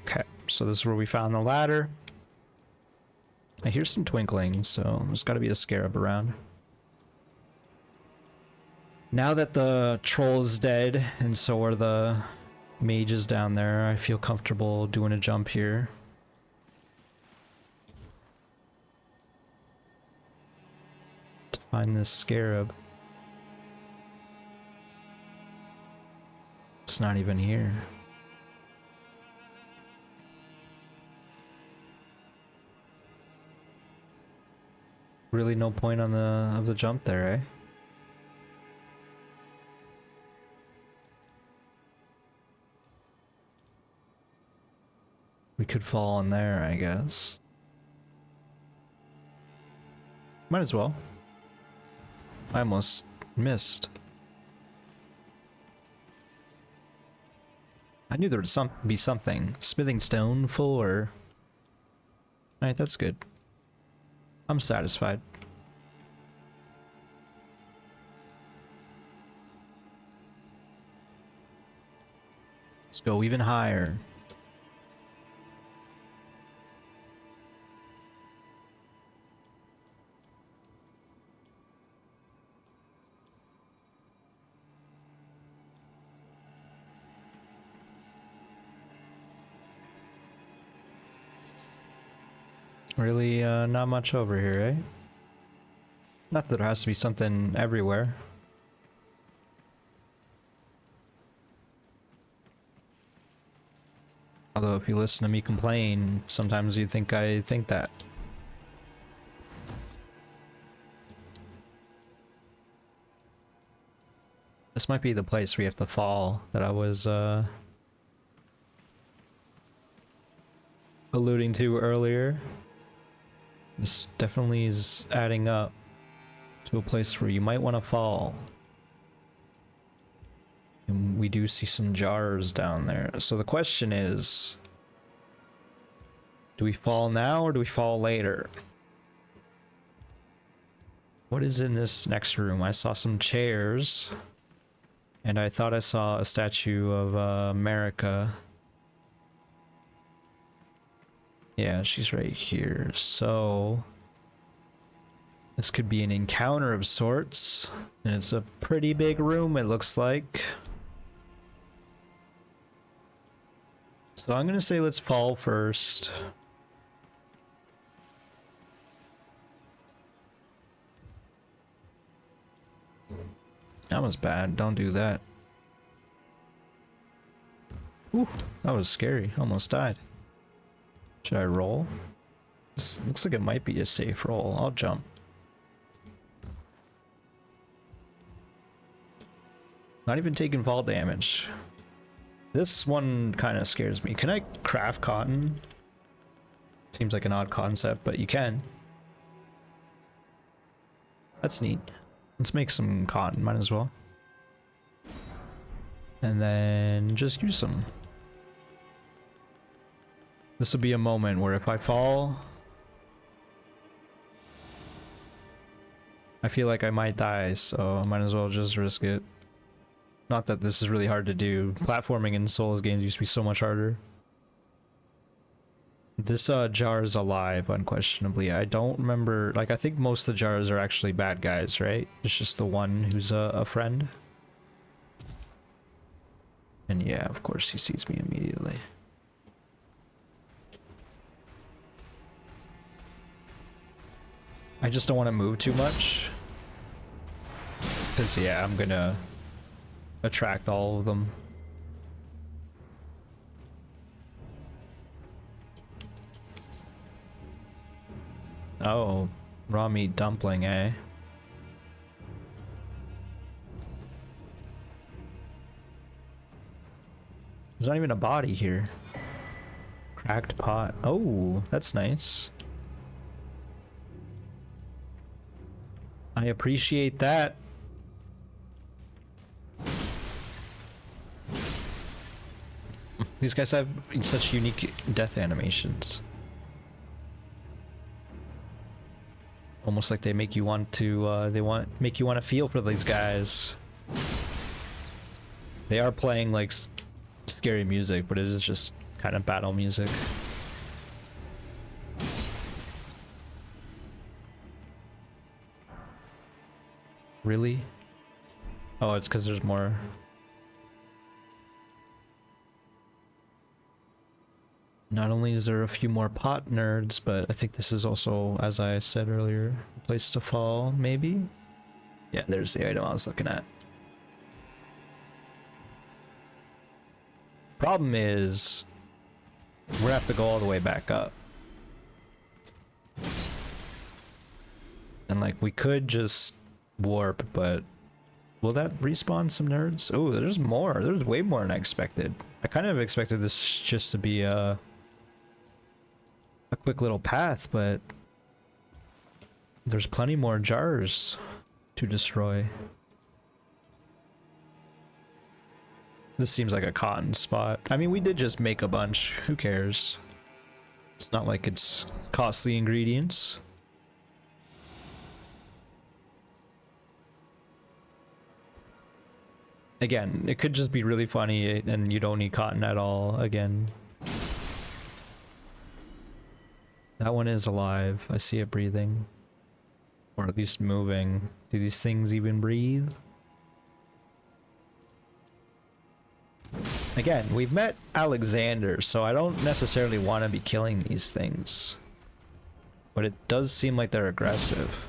Okay, so this is where we found the ladder. I hear some twinkling, so there's gotta be a scarab around. Now that the troll is dead, and so are the mages down there, I feel comfortable doing a jump here. To find this scarab. It's not even here. Really no point on the jump there, eh? We could fall in there, I guess. Might as well. I almost missed. I knew there would be something. Smithing stone, full or... Alright, that's good. I'm satisfied. Let's go even higher. Really, not much over here, eh? Not that there has to be something everywhere. Although if you listen to me complain, sometimes you think I think that. This might be the place we have to fall that I was alluding to earlier. This definitely is adding up to a place where you might want to fall. And we do see some jars down there. So the question is, do we fall now or do we fall later? What is in this next room? I saw some chairs. And I thought I saw a statue of America. Yeah, she's right here. So this could be an encounter of sorts. And it's a pretty big room, it looks like. So I'm gonna say let's fall first. That was bad. Don't do that. Ooh, that was scary. Almost died. Should I roll? This looks like it might be a safe roll. I'll jump. Not even taking fall damage. This one kind of scares me. Can I craft cotton? Seems like an odd concept, but you can. That's neat. Let's make some cotton, might as well. And then just use them. This will be a moment where if I fall, I feel like I might die, so I might as well just risk it. Not that this is really hard to do. Platforming in Souls games used to be so much harder. This jar is alive, unquestionably. I don't remember, like, I think most of the jars are actually bad guys, right? It's just the one who's a friend. And yeah, of course he sees me immediately. I just don't want to move too much. Because yeah, I'm gonna attract all of them. Oh, raw meat dumpling, eh? There's not even a body here. Cracked pot. Oh, that's nice. I appreciate that. These guys have such unique death animations. Almost like they make you want to, make you want to feel for these guys. They are playing like scary music, but it is just kind of battle music. Really? Oh, it's because there's more. Not only is there a few more pot nerds, but I think this is also, as I said earlier, a place to fall, maybe? Yeah, there's the item I was looking at. Problem is, we're gonna have to go all the way back up. And like, we could just warp, but will that respawn some nerds? Oh, there's more. There's way more than I expected. I kind of expected this just to be a quick little path, but there's plenty more jars to destroy. This seems like a cotton spot. I mean, we did just make a bunch. Who cares? It's not like it's costly ingredients. Again, it could just be really funny and you don't need cotton at all again. That one is alive. I see it breathing. Or at least moving. Do these things even breathe? Again, we've met Alexander, so I don't necessarily want to be killing these things. But it does seem like they're aggressive.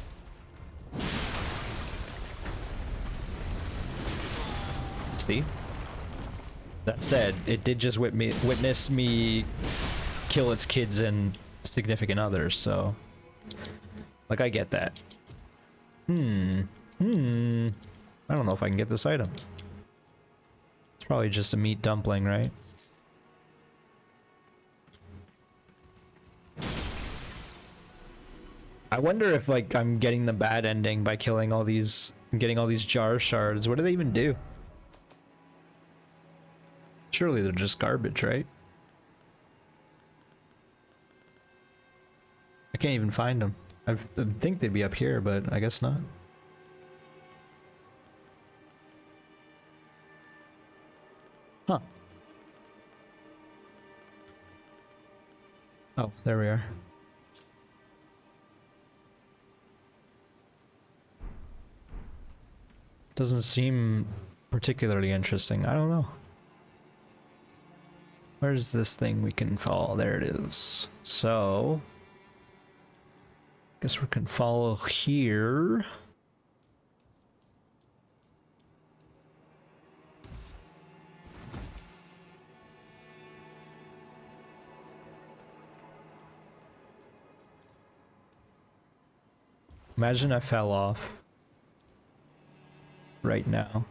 See? That said, it did just witness me kill its kids and significant others, so like I get that. I don't know if I can get this item. It's probably just a meat dumpling, right? I wonder if like I'm getting the bad ending by killing all these, getting all these jar shards. What do they even do? Surely they're just garbage, right? I can't even find them. I think they'd be up here, but I guess not. Huh. Oh, there we are. Doesn't seem particularly interesting. I don't know. Where's this thing we can follow? There it is. So, guess we can follow here. Imagine I fell off right now.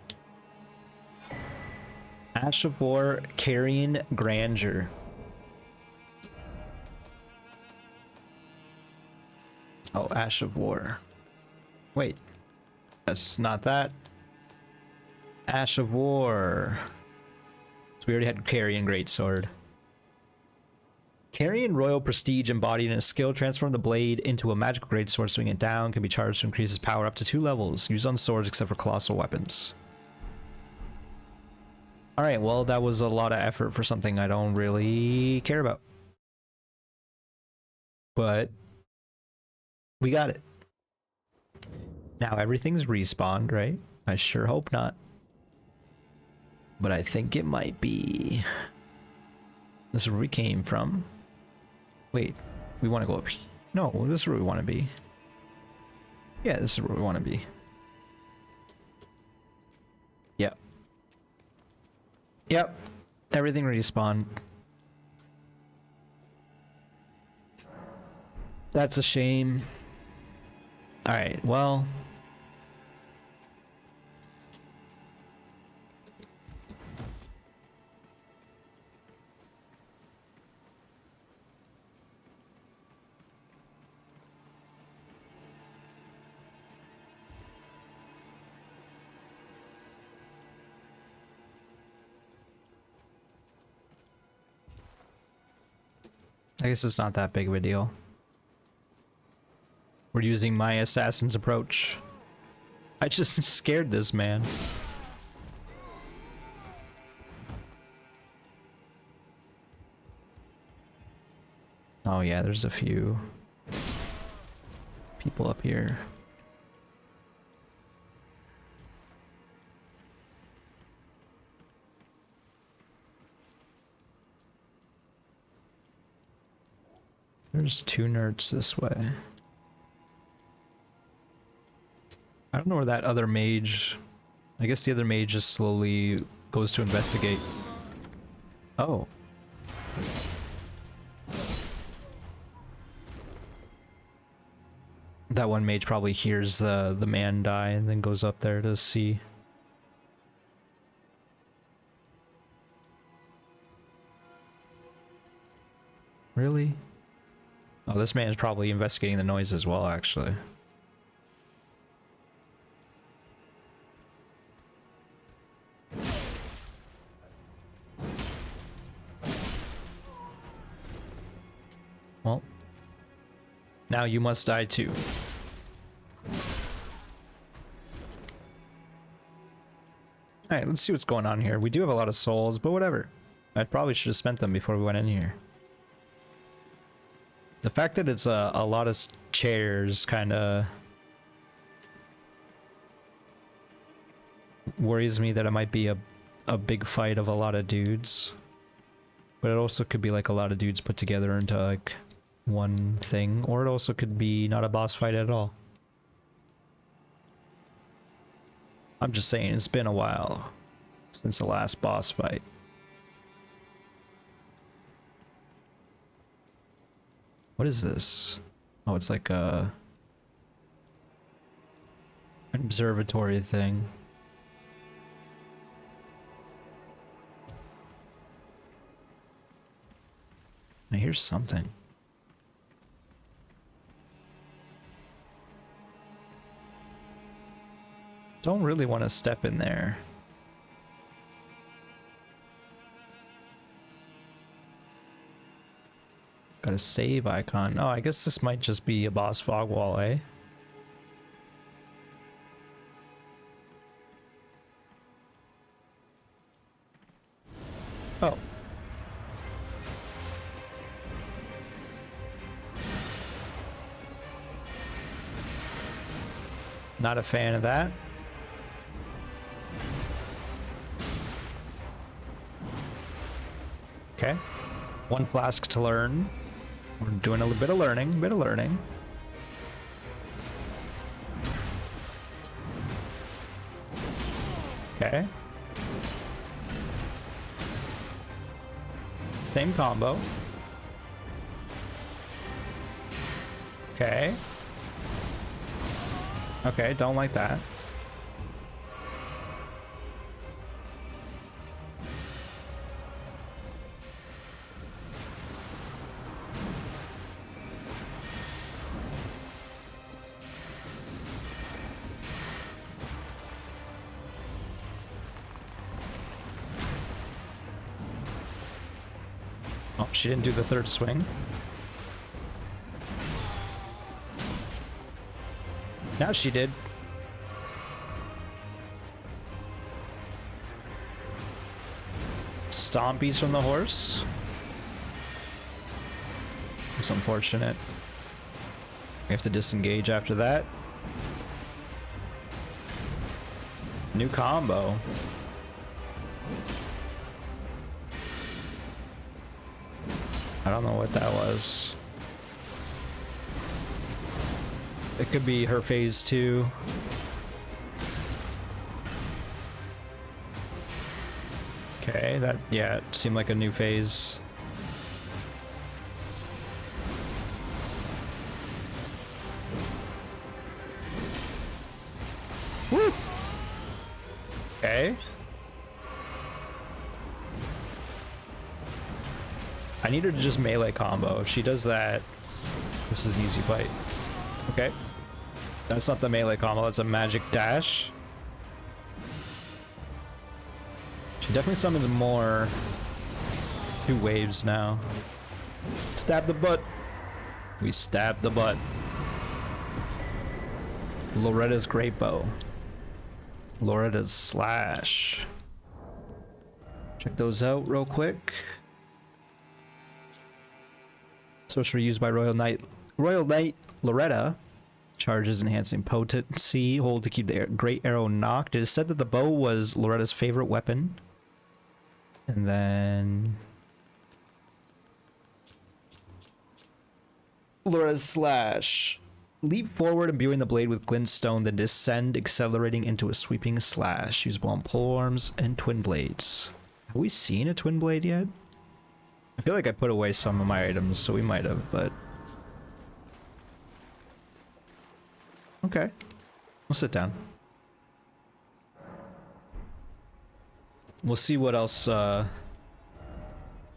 Ash of War, Carrion Grandeur. Oh, Ash of War. Wait, that's not that. Ash of War. So we already had Carrion Greatsword. Carrion Royal Prestige embodied in a skill. Transform the blade into a magical greatsword. Swing it down. Can be charged to increase its power up to 2 levels. Used on swords except for colossal weapons. Alright, well that was a lot of effort for something I don't really care about. But we got it. Now everything's respawned, right? I sure hope not. But I think it might be. This is where we came from. Wait, we want to go up here. No, this is where we want to be. Yeah, this is where we want to be. Yep. Yep. Everything respawned. That's a shame. Alright, well. I guess it's not that big of a deal. We're using my assassin's approach. I just scared this man. Oh yeah, there's a few people up here. There's 2 nerds this way. I don't know where that other mage... I guess the other mage just slowly goes to investigate. Oh. That one mage probably hears the man die and then goes up there to see. Really? Oh, this man is probably investigating the noise as well, actually. Well, now you must die too. Alright, let's see what's going on here. We do have a lot of souls, but whatever. I probably should have spent them before we went in here. The fact that it's a lot of chairs kind of worries me that it might be a big fight of a lot of dudes. But it also could be like a lot of dudes put together into like one thing, or it also could be not a boss fight at all. I'm just saying, it's been a while since the last boss fight. What is this? Oh, it's like a an observatory thing. I hear something. Don't really want to step in there. Got a save icon. Oh, I guess this might just be a boss fog wall, eh? Oh. Not a fan of that. Okay. One flask to learn. We're doing a little bit of learning, Okay. Same combo. Okay. Okay, don't like that. Oh, she didn't do the third swing. Now she did. Stompies from the horse. It's unfortunate. We have to disengage after that. New combo. I don't know what that was. It could be her phase 2. Okay, that, yeah, it seemed like a new phase. Woo! Okay. I need her to just melee combo. If she does that, this is an easy fight. Okay. That's not the melee combo, that's a magic dash. She definitely summoned more. It's 2 waves now. Stab the butt. We stabbed the butt. Loretta's great bow. Loretta's slash. Check those out real quick. Sorcery used by Royal Knight Loretta. Charges enhancing potency. Hold to keep the great arrow knocked. It is said that the bow was Loretta's favorite weapon. And then Loretta's slash. Leap forward, imbuing the blade with glintstone, then descend, accelerating into a sweeping slash. Usable on polearms and twin blades. Have we seen a twin blade yet? I feel like I put away some of my items, so we might have, but... Okay. We'll sit down. We'll see what else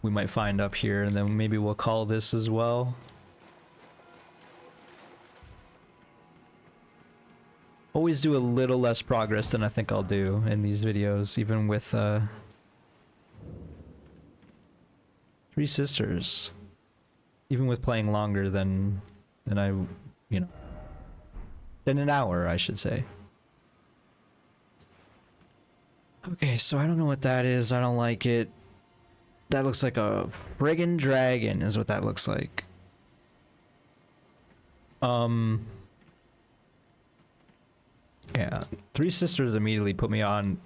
we might find up here, and then maybe we'll call this as well. Always do a little less progress than I think I'll do in these videos, even with 3 sisters. Even with playing longer than I, you know, than an hour, I should say. Okay, so I don't know what that is. I don't like it. That looks like a friggin' dragon is what that looks like. Yeah, 3 sisters immediately put me on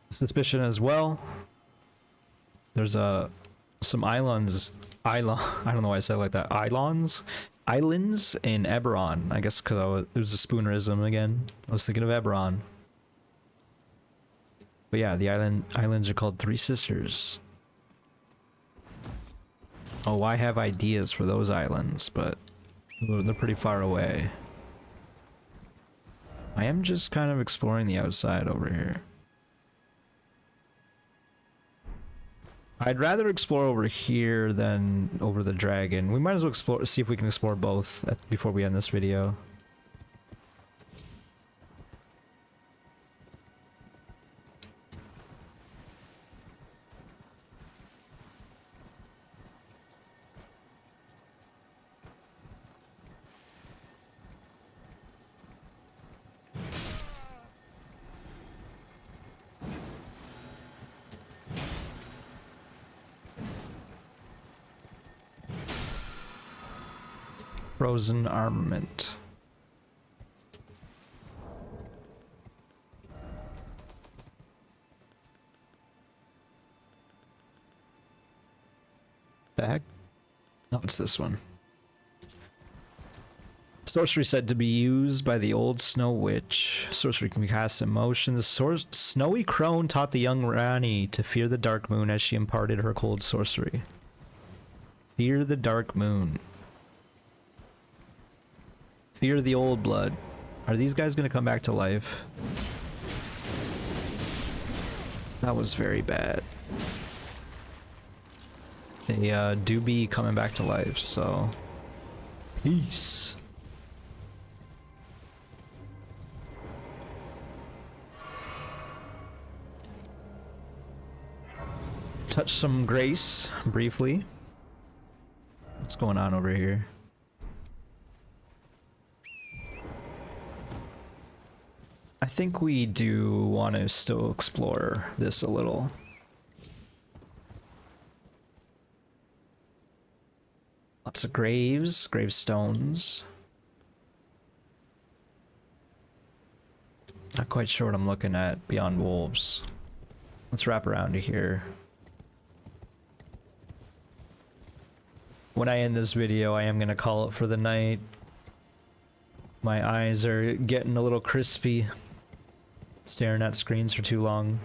suspicion as well. There's some islands, I don't know why I said it like that. Islands in Eberron. I guess because it was a spoonerism again. I was thinking of Eberron. But yeah, the islands are called 3 Sisters. Oh, I have ideas for those islands, but they're pretty far away. I am just kind of exploring the outside over here. I'd rather explore over here than over the dragon. We might as well explore, see if we can explore both before we end this video. Frozen armament. The heck? No, it's this one. Sorcery said to be used by the old Snow Witch. Sorcery can be cast in motion. The snowy crone taught the young Rani to fear the dark moon as she imparted her cold sorcery. Fear the dark moon. Fear the old blood. Are these guys gonna come back to life? That was very bad. They do be coming back to life, so peace. Touch some grace briefly. What's going on over here? I think we do want to still explore this a little. Lots of graves, gravestones. Not quite sure what I'm looking at beyond wolves. Let's wrap around to here. When I end this video, I am going to call it for the night. My eyes are getting a little crispy. Staring at screens for too long.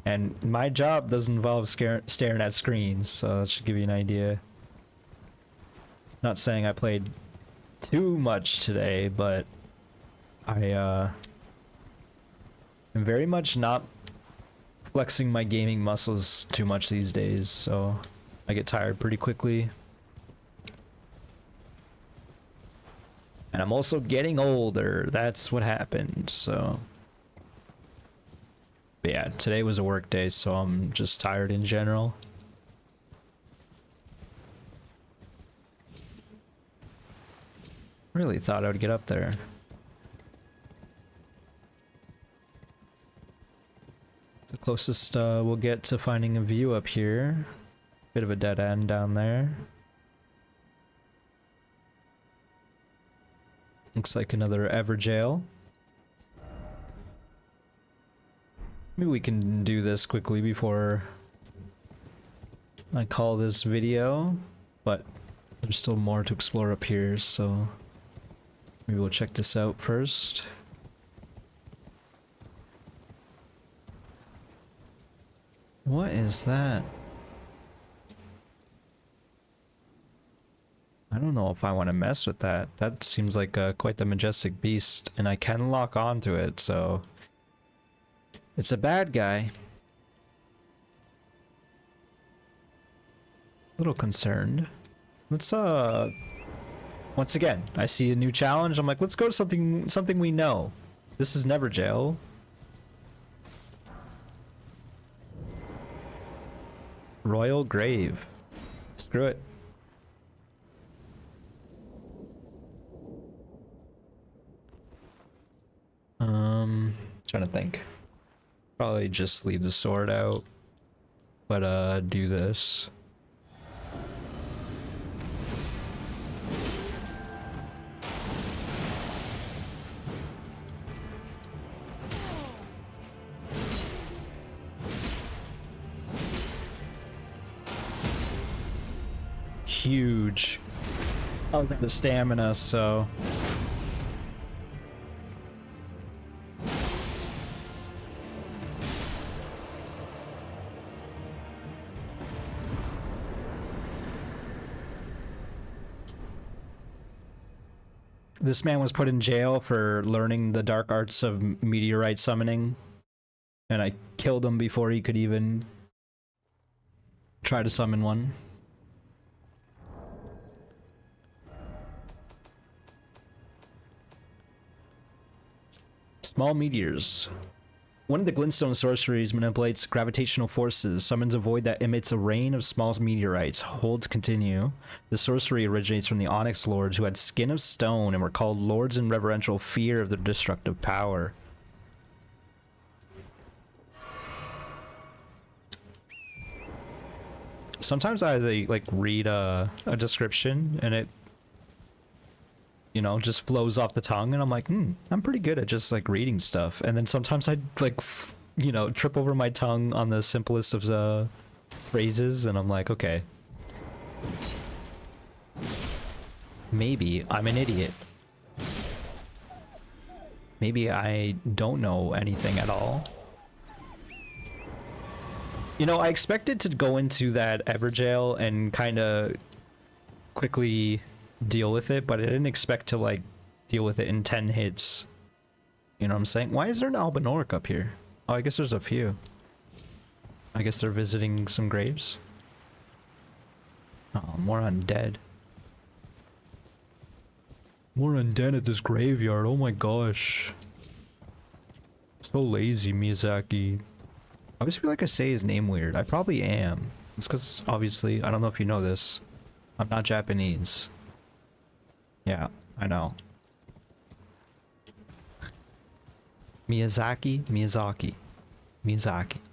And my job does involve staring at screens, so that should give you an idea. Not saying I played too much today, but I am very much not flexing my gaming muscles too much these days, so I get tired pretty quickly. And I'm also getting older. That's what happened, so. But yeah, today was a work day, so I'm just tired in general. Really thought I would get up there. The closest we'll get to finding a view up here. Bit of a dead end down there. Looks like another Everjail. Maybe we can do this quickly before I call this video, but there's still more to explore up here, so maybe we'll check this out first. What is that? I don't know if I want to mess with that. That seems like quite the majestic beast, and I can lock onto it, so it's a bad guy. A little concerned. Let's once again, I see a new challenge. I'm like, let's go to something we know. This is never jail. Royal Grave. Screw it. Trying to think. Probably just leave the sword out, but do this. Huge. Oh, the stamina, so. This man was put in jail for learning the dark arts of meteorite summoning, and I killed him before he could even try to summon one. Small meteors. One of the glintstone sorceries manipulates gravitational forces, summons a void that emits a rain of small meteorites. Hold to continue. The sorcery originates from the Onyx Lords, who had skin of stone and were called lords in reverential fear of their destructive power. Sometimes I like read a description and it, you know, just flows off the tongue, and I'm like, I'm pretty good at just like reading stuff. And then sometimes I like, you know, trip over my tongue on the simplest of the phrases, and I'm like, okay, maybe I'm an idiot. Maybe I don't know anything at all. You know, I expected to go into that Everjail and kind of quickly deal with it, but I didn't expect to like deal with it in 10 hits. You know what I'm saying? Why is there an Albinauric up here? Oh, I guess there's a few. I guess they're visiting some graves. Oh, more undead. More undead at this graveyard. Oh my gosh. So lazy, Miyazaki. I always feel like I say his name weird. I probably am. It's because, obviously, I don't know if you know this, I'm not Japanese. Yeah, I know. Miyazaki.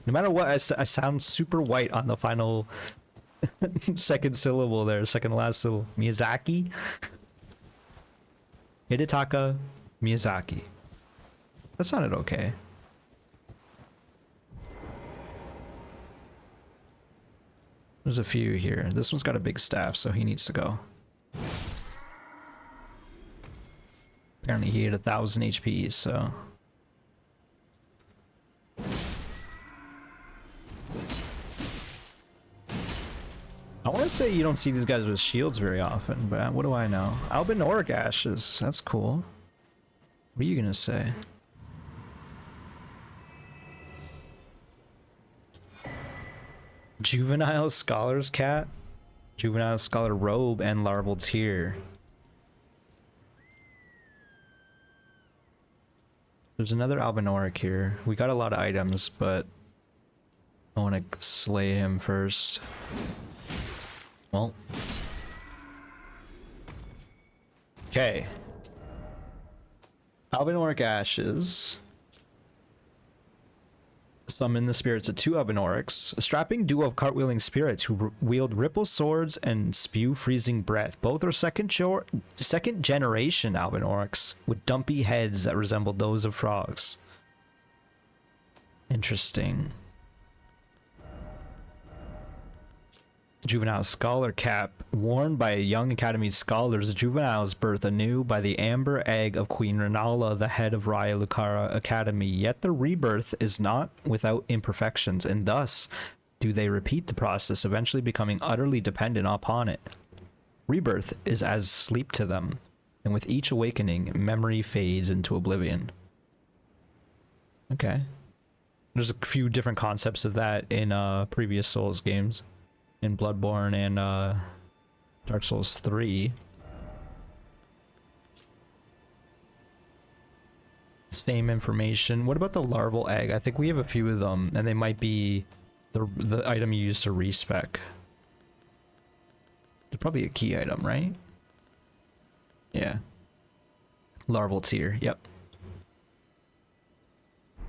No matter what, I sound super white on the final second syllable there, second last syllable. Miyazaki. Hidetaka Miyazaki. That sounded okay. There's a few here. This one's got a big staff, so he needs to go. Apparently he had 1,000 HP, so... I want to say you don't see these guys with shields very often, but what do I know? Albinauric Ashes, that's cool. What are you gonna say? Juvenile Scholar's Cat, Juvenile Scholar Robe, and Larval Tear. There's another Albinauric here. We got a lot of items, but I want to slay him first. Well. Okay. Albinauric Ashes. Summon the spirits of 2 Albinaurics, a strapping duo of cartwheeling spirits who wield ripple swords and spew freezing breath. Both are second generation Albinaurics with dumpy heads that resemble those of frogs. Interesting. Juvenile Scholar Cap. Worn by young Academy scholars, the juveniles birth anew by the amber egg of Queen Renala, the head of Raya Lucara Academy. Yet the rebirth is not without imperfections, and thus do they repeat the process, eventually becoming utterly dependent upon it. Rebirth is as sleep to them, and with each awakening, memory fades into oblivion. Okay. There's a few different concepts of that in previous Souls games. In Bloodborne and Dark Souls 3. Same information. What about the larval egg? I think we have a few of them, and they might be the item you use to respec. They're probably a key item, right? Yeah. Larval Tear, yep.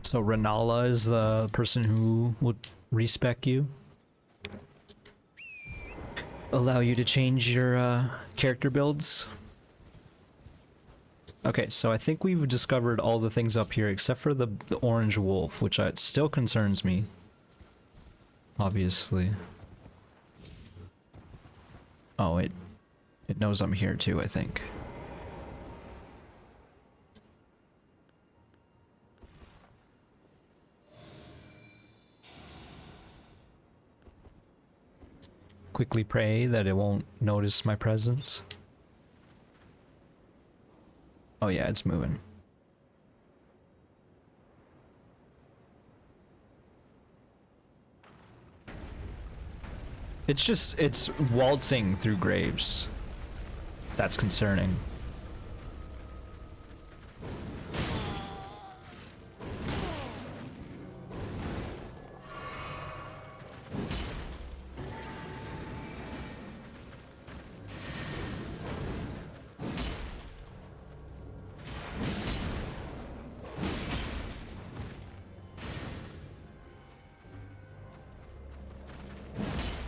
So Renala is the person who would respec you. Allow you to change your character builds. Okay, so I think we've discovered all the things up here except for the orange wolf, which still concerns me. Obviously. Oh, it knows I'm here too, I think. Quickly pray that it won't notice my presence. Oh yeah, it's moving. It's waltzing through graves. That's concerning.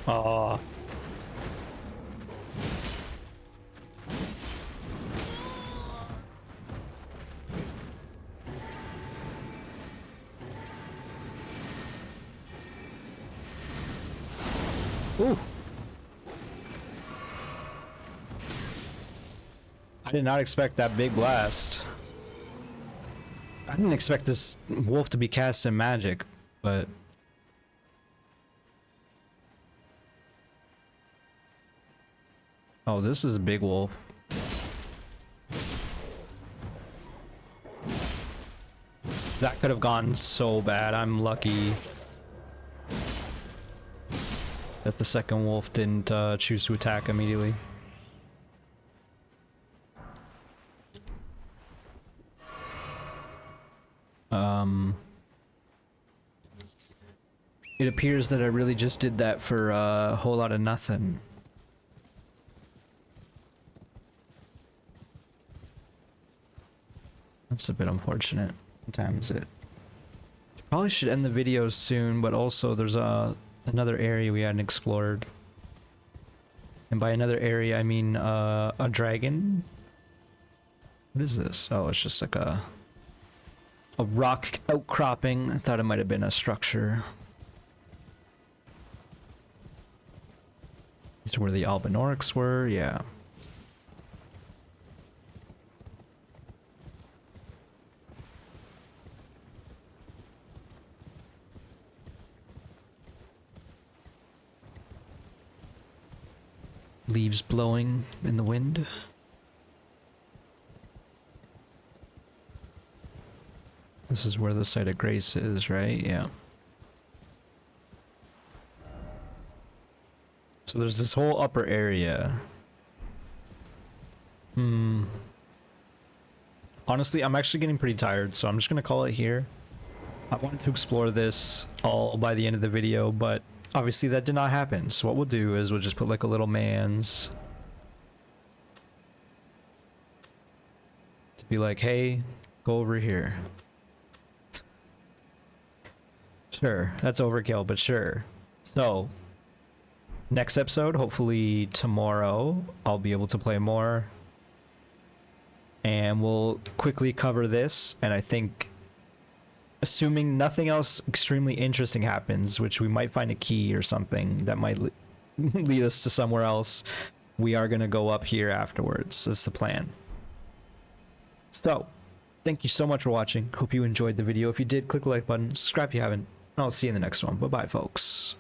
Oh. Ooh. I did not expect that big blast. I didn't expect this wolf to be cast in magic, but... Oh, this is a big wolf. That could have gone so bad. I'm lucky that the second wolf didn't choose to attack immediately. It appears that I really just did that for a whole lot of nothing. That's a bit unfortunate. What time is it? Probably should end the video soon, but also there's another area we hadn't explored. And by another area, I mean a dragon. What is this? Oh, it's just like a rock outcropping. I thought it might have been a structure. These are where the Albinorics were, yeah. Leaves blowing in the wind. This is where the site of grace is, right? Yeah. So there's this whole upper area. Honestly, I'm actually getting pretty tired, so I'm just gonna call it here. I wanted to explore this all by the end of the video, but obviously that did not happen. So what we'll do is we'll just put like a little man's to be like, hey, go over here. Sure, that's overkill, but sure. So next episode, hopefully tomorrow, I'll be able to play more. And we'll quickly cover this, and I think, assuming nothing else extremely interesting happens, which we might find a key or something that might lead us to somewhere else, we are going to go up here afterwards. That's the plan. So, thank you so much for watching. Hope you enjoyed the video. If you did, click the like button, subscribe if you haven't, and I'll see you in the next one. Bye-bye, folks.